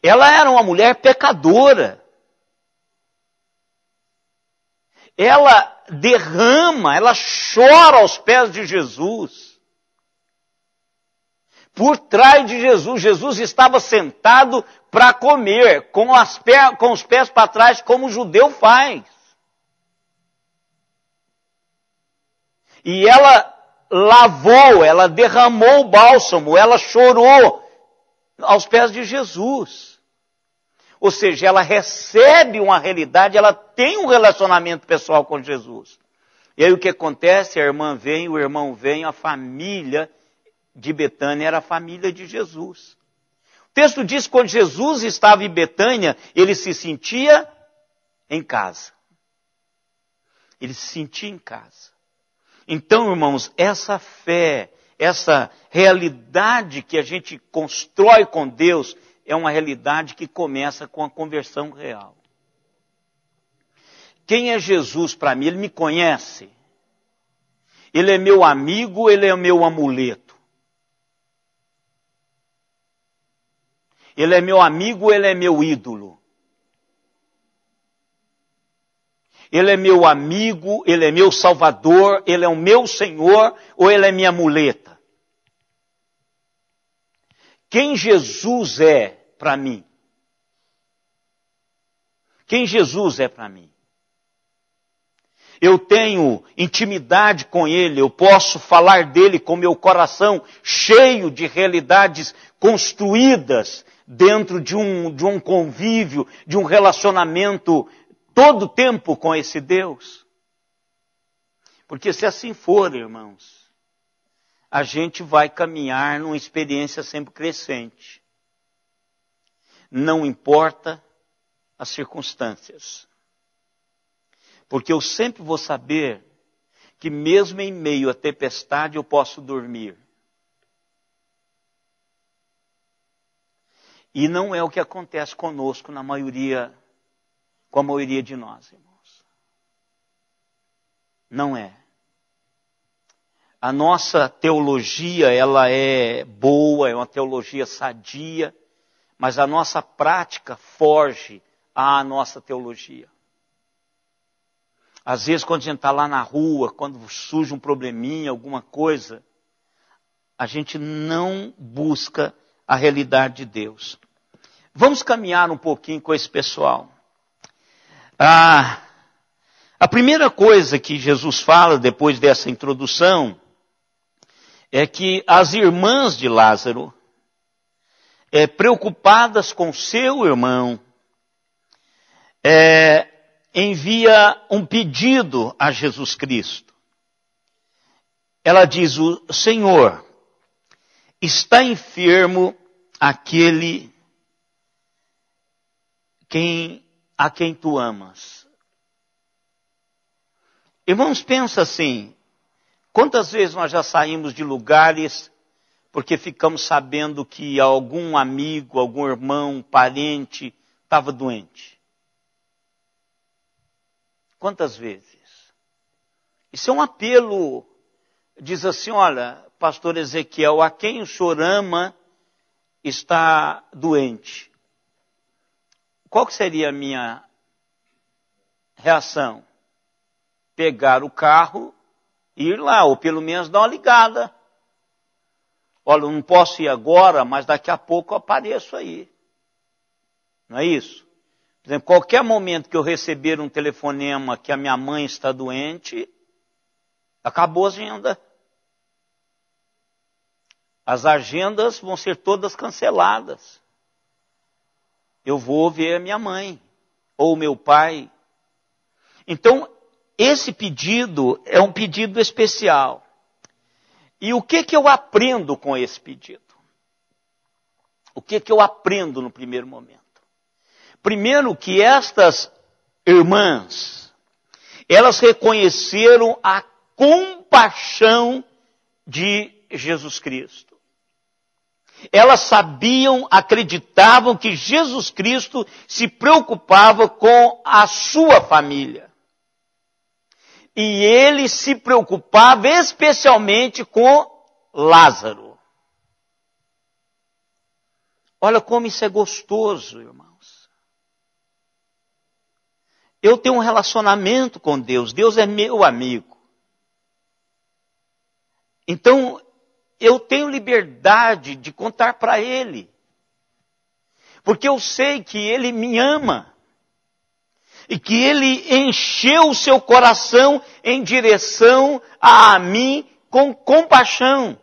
Ela era uma mulher pecadora. Ela derrama, ela chora aos pés de Jesus. Por trás de Jesus, Jesus estava sentado para comer, com os pés para trás, como o judeu faz. E ela lavou, ela derramou o bálsamo, ela chorou aos pés de Jesus. Ou seja, ela recebe uma realidade, ela tem um relacionamento pessoal com Jesus. E aí o que acontece? A irmã vem, o irmão vem, a família de Betânia era a família de Jesus. O texto diz que quando Jesus estava em Betânia, ele se sentia em casa. Ele se sentia em casa. Então, irmãos, essa fé, essa realidade que a gente constrói com Deus, é uma realidade que começa com a conversão real. Quem é Jesus para mim? Ele me conhece. Ele é meu amigo, ele é meu amuleto. Ele é meu amigo, ele é meu ídolo. Ele é meu amigo, ele é meu salvador, ele é o meu Senhor ou ele é minha muleta? Quem Jesus é para mim? Quem Jesus é para mim? Eu tenho intimidade com ele, eu posso falar dele com meu coração cheio de realidades construídas dentro de um convívio, de um relacionamento todo o tempo com esse Deus. Porque se assim for, irmãos, a gente vai caminhar numa experiência sempre crescente. Não importa as circunstâncias. Porque eu sempre vou saber que mesmo em meio à tempestade eu posso dormir. E não é o que acontece conosco com a maioria de nós, irmãos. Não é. A nossa teologia, ela é boa, é uma teologia sadia, mas a nossa prática foge à nossa teologia. Às vezes, quando a gente está lá na rua, quando surge um probleminha, alguma coisa, a gente não busca a realidade de Deus. Vamos caminhar um pouquinho com esse pessoal. A primeira coisa que Jesus fala depois dessa introdução é que as irmãs de Lázaro, preocupadas com seu irmão, envia um pedido a Jesus Cristo. Ela diz: o Senhor, está enfermo aquele a quem tu amas. Irmãos, pensa assim, quantas vezes nós já saímos de lugares porque ficamos sabendo que algum amigo, algum irmão, parente estava doente? Quantas vezes? Isso é um apelo. Diz assim: olha, pastor Ezequiel, a quem o senhor ama está doente. Qual que seria a minha reação? Pegar o carro e ir lá, ou pelo menos dar uma ligada. Olha, eu não posso ir agora, mas daqui a pouco eu apareço aí. Não é isso? Por exemplo, qualquer momento que eu receber um telefonema que a minha mãe está doente, acabou a agenda. As agendas vão ser todas canceladas. Eu vou ver a minha mãe, ou meu pai. Então, esse pedido é um pedido especial. E o que eu aprendo com esse pedido? O que eu aprendo no primeiro momento? Primeiro, que estas irmãs, elas reconheceram a compaixão de Jesus Cristo. Elas sabiam, acreditavam que Jesus Cristo se preocupava com a sua família. e ele se preocupava especialmente com Lázaro. Olha como isso é gostoso, irmãos. Eu tenho um relacionamento com Deus. Deus é meu amigo. Então, eu tenho liberdade de contar para Ele. Porque eu sei que Ele me ama. E que Ele encheu o seu coração em direção a mim com compaixão.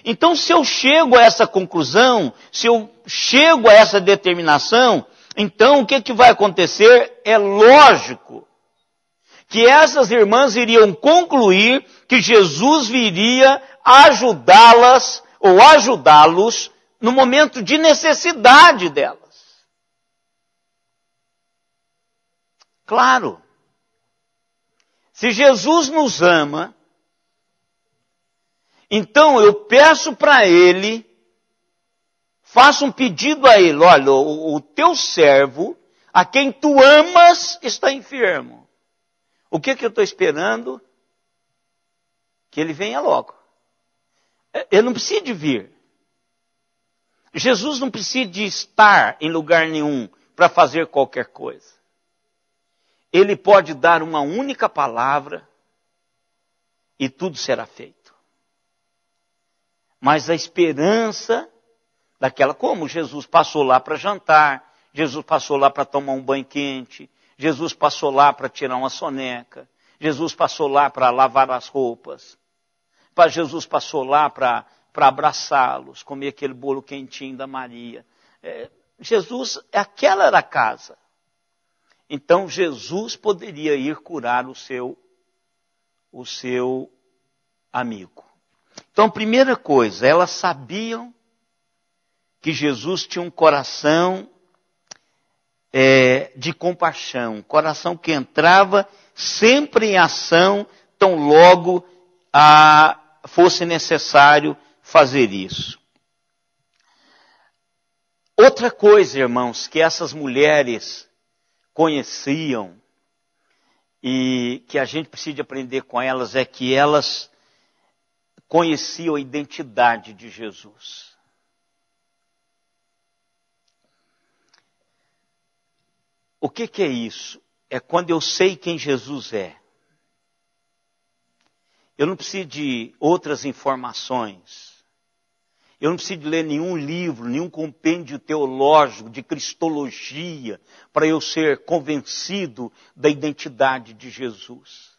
Então, se eu chego a essa conclusão, se eu chego a essa determinação, então o que vai acontecer? É lógico que essas irmãs iriam concluir que Jesus viria ajudá-las ou ajudá-los no momento de necessidade delas. Claro, se Jesus nos ama, então eu peço para Ele, faço um pedido a Ele, olha, o teu servo, a quem tu amas, está enfermo. O que eu estou esperando? Que Ele venha logo. Ele não precisa de vir. Jesus não precisa de estar em lugar nenhum para fazer qualquer coisa. Ele pode dar uma única palavra e tudo será feito. Mas a esperança daquela, como Jesus passou lá para jantar, Jesus passou lá para tomar um banho quente, Jesus passou lá para tirar uma soneca, Jesus passou lá para lavar as roupas, Jesus passou lá para abraçá-los, comer aquele bolo quentinho da Maria. Jesus, aquela era a casa. Então Jesus poderia ir curar o seu amigo. Então, primeira coisa, elas sabiam que Jesus tinha um coração de compaixão, um coração que entrava sempre em ação, tão logo fosse necessário fazer isso. Outra coisa, irmãos, que essas mulheres conheciam e que a gente precisa aprender com elas é que elas conheciam a identidade de Jesus. O que é isso? É quando eu sei quem Jesus é. Eu não preciso de outras informações. Eu não preciso de ler nenhum livro, nenhum compêndio teológico de cristologia para eu ser convencido da identidade de Jesus.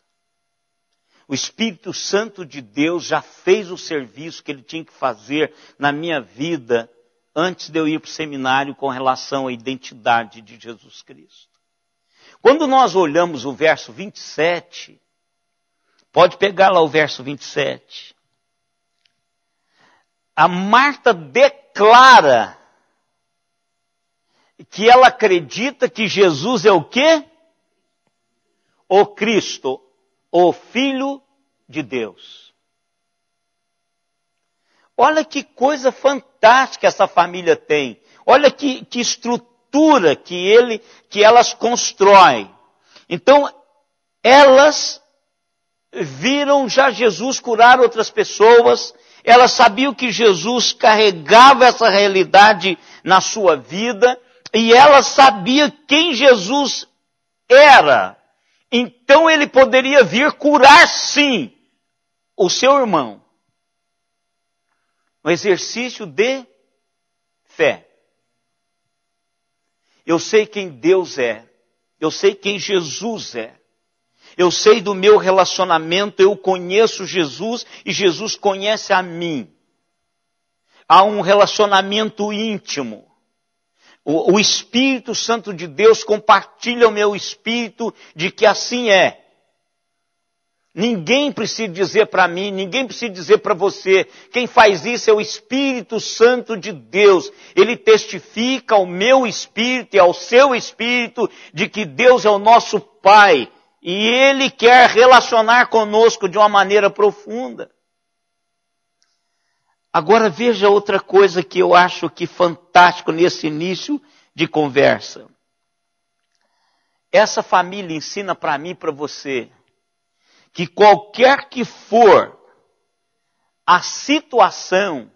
O Espírito Santo de Deus já fez o serviço que ele tinha que fazer na minha vida antes de eu ir para o seminário com relação à identidade de Jesus Cristo. Quando nós olhamos o verso 27, pode pegar lá o verso 27. A Marta declara que ela acredita que Jesus é o quê? O Cristo, o Filho de Deus. Olha que coisa fantástica essa família tem. Olha que estrutura que elas constroem. Então, elas viram já Jesus curar outras pessoas. Elas sabiam que Jesus carregava essa realidade na sua vida. E elas sabiam quem Jesus era. Então ele poderia vir curar sim o seu irmão. Um exercício de fé. Eu sei quem Deus é. Eu sei quem Jesus é. Eu sei do meu relacionamento, eu conheço Jesus e Jesus conhece a mim. Há um relacionamento íntimo. O Espírito Santo de Deus compartilha o meu espírito de que assim é. Ninguém precisa dizer para mim, ninguém precisa dizer para você. Quem faz isso é o Espírito Santo de Deus. Ele testifica ao meu espírito e ao seu espírito de que Deus é o nosso Pai. E Ele quer relacionar conosco de uma maneira profunda. Agora veja outra coisa que eu acho que fantástico nesse início de conversa. essa família ensina para mim e para você que qualquer que for a situação,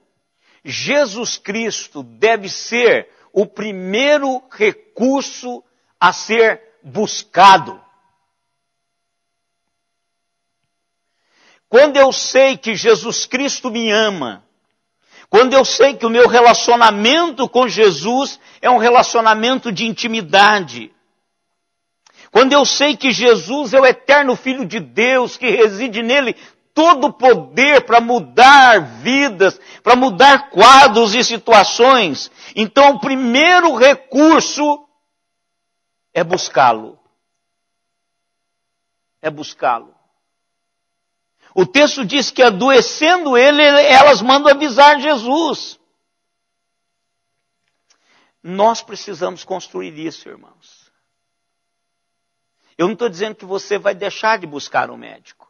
Jesus Cristo deve ser o primeiro recurso a ser buscado. Quando eu sei que Jesus Cristo me ama, quando eu sei que o meu relacionamento com Jesus é um relacionamento de intimidade, quando eu sei que Jesus é o eterno Filho de Deus, que reside nele todo o poder para mudar vidas, para mudar quadros e situações, então o primeiro recurso é buscá-lo. É buscá-lo. O texto diz que adoecendo ele, elas mandam avisar Jesus. Nós precisamos construir isso, irmãos. Eu não estou dizendo que você vai deixar de buscar um médico.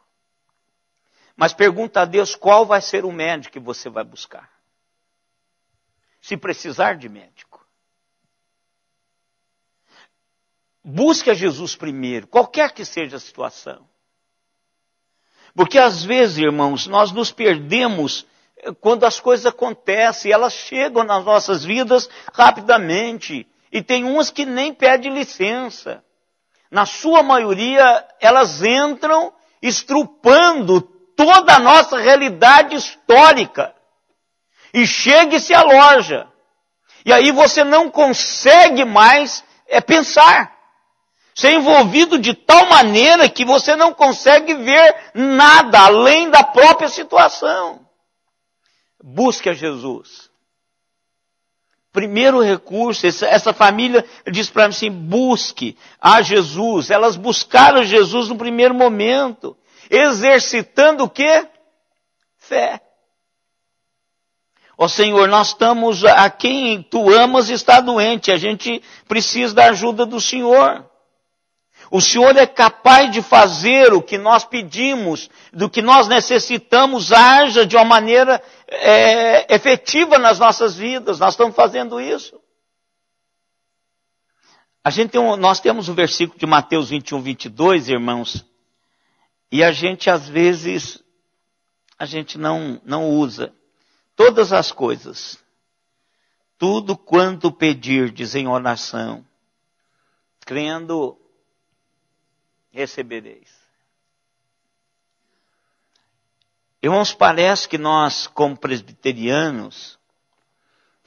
Mas pergunta a Deus qual vai ser o médico que você vai buscar. Se precisar de médico. Busque a Jesus primeiro, qualquer que seja a situação. Porque às vezes, irmãos, nós nos perdemos quando as coisas acontecem, elas chegam nas nossas vidas rapidamente. E tem umas que nem pedem licença. Na sua maioria, elas entram estrupando toda a nossa realidade histórica. E chega e se aloja. E aí você não consegue mais pensar. Você é envolvido de tal maneira que você não consegue ver nada além da própria situação. Busque a Jesus. Primeiro recurso, essa família diz para mim assim, busque a Jesus. Elas buscaram Jesus no primeiro momento, exercitando o quê? Fé. Ó Senhor, nós estamos, a quem Tu amas está doente, a gente precisa da ajuda do Senhor. O Senhor é capaz de fazer o que nós pedimos, do que nós necessitamos, haja de uma maneira efetiva nas nossas vidas. Nós estamos fazendo isso. Nós temos o versículo de Mateus 21, 22, irmãos, e a gente às vezes, não usa. Todas as coisas, tudo quanto pedirdes em oração, crendo, recebereis. Irmãos, parece que nós, como presbiterianos,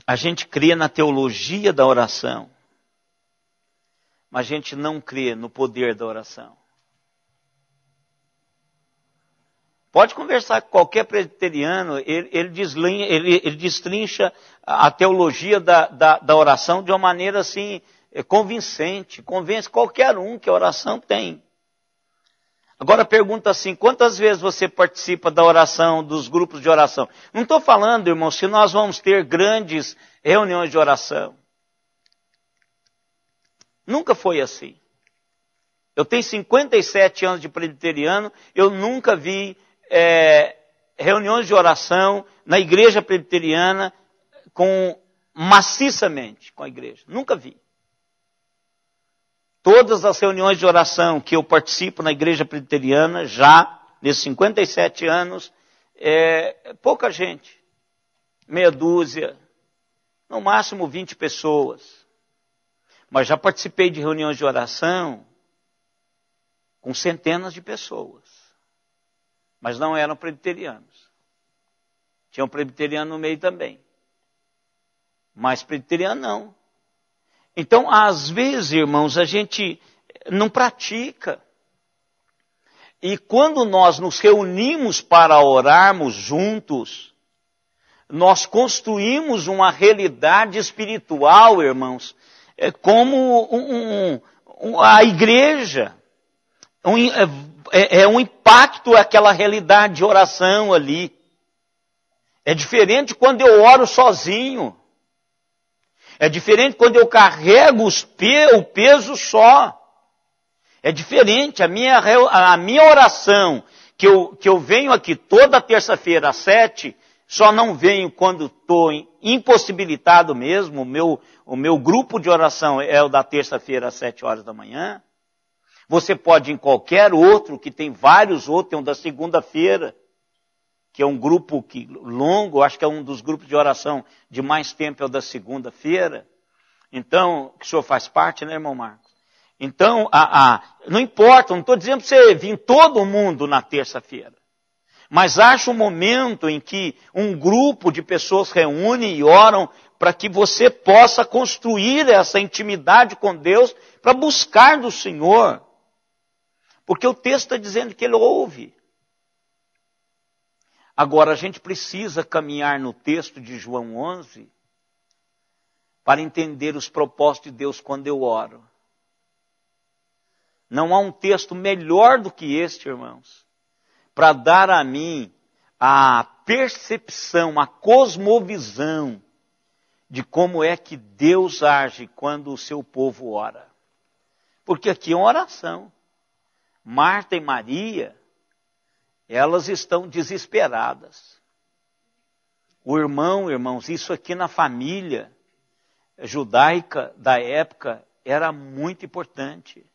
a gente crê na teologia da oração, mas a gente não crê no poder da oração. Pode conversar com qualquer presbiteriano, ele destrincha a teologia da oração de uma maneira assim, convincente, convence qualquer um que a oração tem. Agora pergunta assim, quantas vezes você participa da oração, dos grupos de oração? Não estou falando, irmãos, se nós vamos ter grandes reuniões de oração. Nunca foi assim. Eu tenho 57 anos de presbiteriano, eu nunca vi reuniões de oração na igreja presbiteriana maciçamente com a igreja. Nunca vi. Todas as reuniões de oração que eu participo na igreja presbiteriana, já nesses 57 anos, pouca gente. Meia dúzia, no máximo 20 pessoas. Mas já participei de reuniões de oração com centenas de pessoas. Mas não eram presbiterianos. Tinha um presbiteriano no meio também. Mas presbiteriano não. Então, às vezes, irmãos, a gente não pratica. E quando nós nos reunimos para orarmos juntos, nós construímos uma realidade espiritual, irmãos, como a igreja. Um impacto aquela realidade de oração ali. É diferente quando eu oro sozinho. É diferente quando eu carrego o peso só. É diferente. A minha oração, que eu venho aqui toda terça-feira às 7, só não venho quando estou impossibilitado mesmo. O meu grupo de oração é o da terça-feira às 7 horas da manhã. Você pode ir em qualquer outro, que tem vários outros, tem um da segunda-feira, que é um grupo longo, acho que é um dos grupos de oração de mais tempo, é o da segunda-feira. Então, que o senhor faz parte, né, irmão Marcos? Então, não importa, não estou dizendo para você vir todo mundo na terça-feira. Mas acha um momento em que um grupo de pessoas reúne e oram para que você possa construir essa intimidade com Deus para buscar do Senhor. Porque o texto está dizendo que Ele ouve. Agora, a gente precisa caminhar no texto de João 11 para entender os propósitos de Deus quando eu oro. Não há um texto melhor do que este, irmãos, para dar a mim a percepção, a cosmovisão de como é que Deus age quando o seu povo ora. Porque aqui é uma oração. Marta e Maria, elas estão desesperadas. O irmão, irmãos, isso aqui na família judaica da época era muito importante.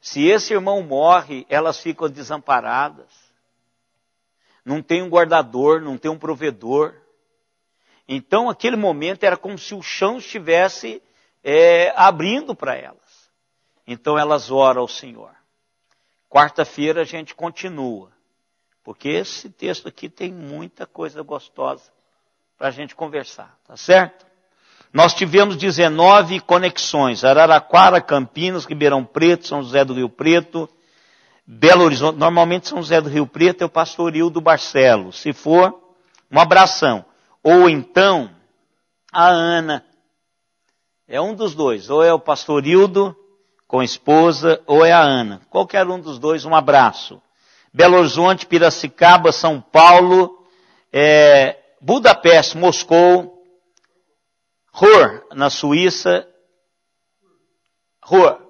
Se esse irmão morre, elas ficam desamparadas. Não tem um guardador, não tem um provedor. Então, aquele momento era como se o chão estivesse abrindo para elas. Então, elas oram ao Senhor. Quarta-feira a gente continua. Porque esse texto aqui tem muita coisa gostosa para a gente conversar, tá certo? Nós tivemos 19 conexões. Araraquara, Campinas, Ribeirão Preto, São José do Rio Preto, Belo Horizonte. Normalmente São José do Rio Preto é o pastor Hildo Barcelos. Se for, um abração. Ou então, a Ana. É um dos dois. Ou é o pastor Hildo com a esposa, ou é a Ana. Qualquer um dos dois, um abraço. Belo Horizonte, Piracicaba, São Paulo, Budapeste, Moscou, Ruhr, na Suíça, Ruhr.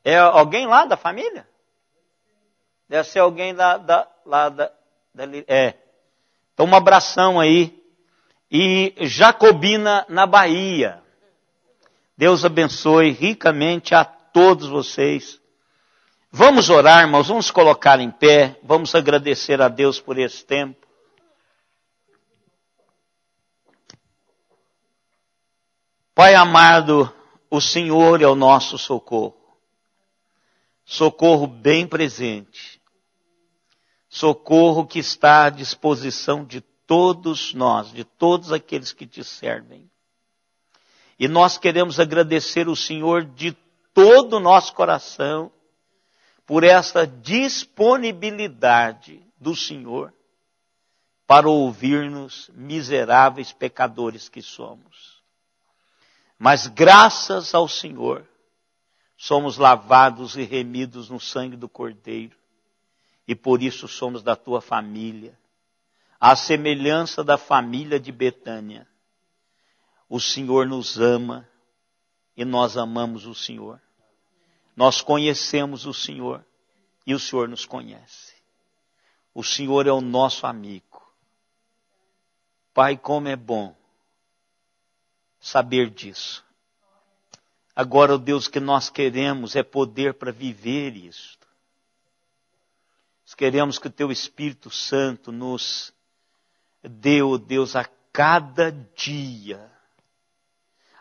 É alguém lá da família? Deve ser alguém Então, um abração aí. E Jacobina, na Bahia. Deus abençoe ricamente a todos vocês. Vamos orar, irmãos, vamos colocar em pé, vamos agradecer a Deus por esse tempo. Pai amado, o Senhor é o nosso socorro. Socorro bem presente. Socorro que está à disposição de todos nós, de todos aqueles que te servem. E nós queremos agradecer o Senhor de todo o nosso coração por essa disponibilidade do Senhor para ouvir-nos, miseráveis pecadores que somos. Mas graças ao Senhor, somos lavados e remidos no sangue do Cordeiro, e por isso somos da tua família, à semelhança da família de Betânia. O Senhor nos ama e nós amamos o Senhor. Nós conhecemos o Senhor e o Senhor nos conhece. O Senhor é o nosso amigo. Pai, como é bom saber disso. Agora, o Deus que nós queremos é poder para viver isto. Nós queremos que o Teu Espírito Santo nos dê, ó Deus, a cada dia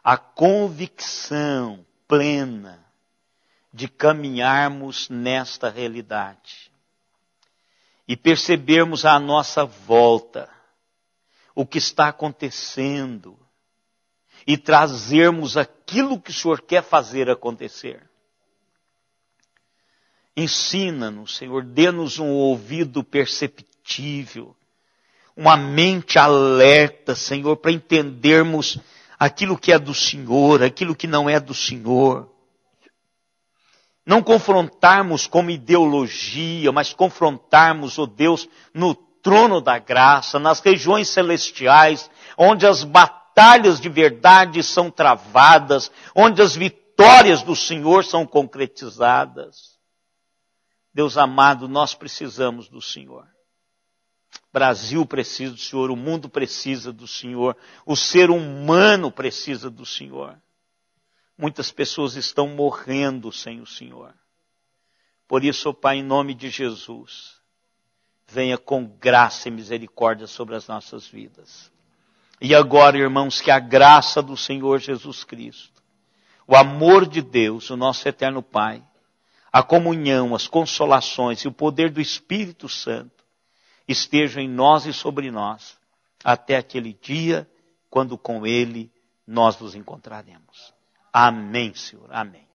a convicção plena de caminharmos nesta realidade e percebermos à nossa volta o que está acontecendo e trazermos aquilo que o Senhor quer fazer acontecer. Ensina-nos, Senhor, dê-nos um ouvido perceptível, uma mente alerta, Senhor, para entendermos aquilo que é do Senhor, aquilo que não é do Senhor. Não confrontarmos como ideologia, mas confrontarmos, ó Deus, no trono da graça, nas regiões celestiais, onde as batalhas de verdade são travadas, onde as vitórias do Senhor são concretizadas. Deus amado, nós precisamos do Senhor. Brasil precisa do Senhor, o mundo precisa do Senhor, o ser humano precisa do Senhor. Muitas pessoas estão morrendo sem o Senhor. Por isso, ó Pai, em nome de Jesus, venha com graça e misericórdia sobre as nossas vidas. E agora, irmãos, que a graça do Senhor Jesus Cristo, o amor de Deus, o nosso eterno Pai, a comunhão, as consolações e o poder do Espírito Santo estejam em nós e sobre nós, até aquele dia, quando com Ele nós nos encontraremos. Amém, Senhor. Amém.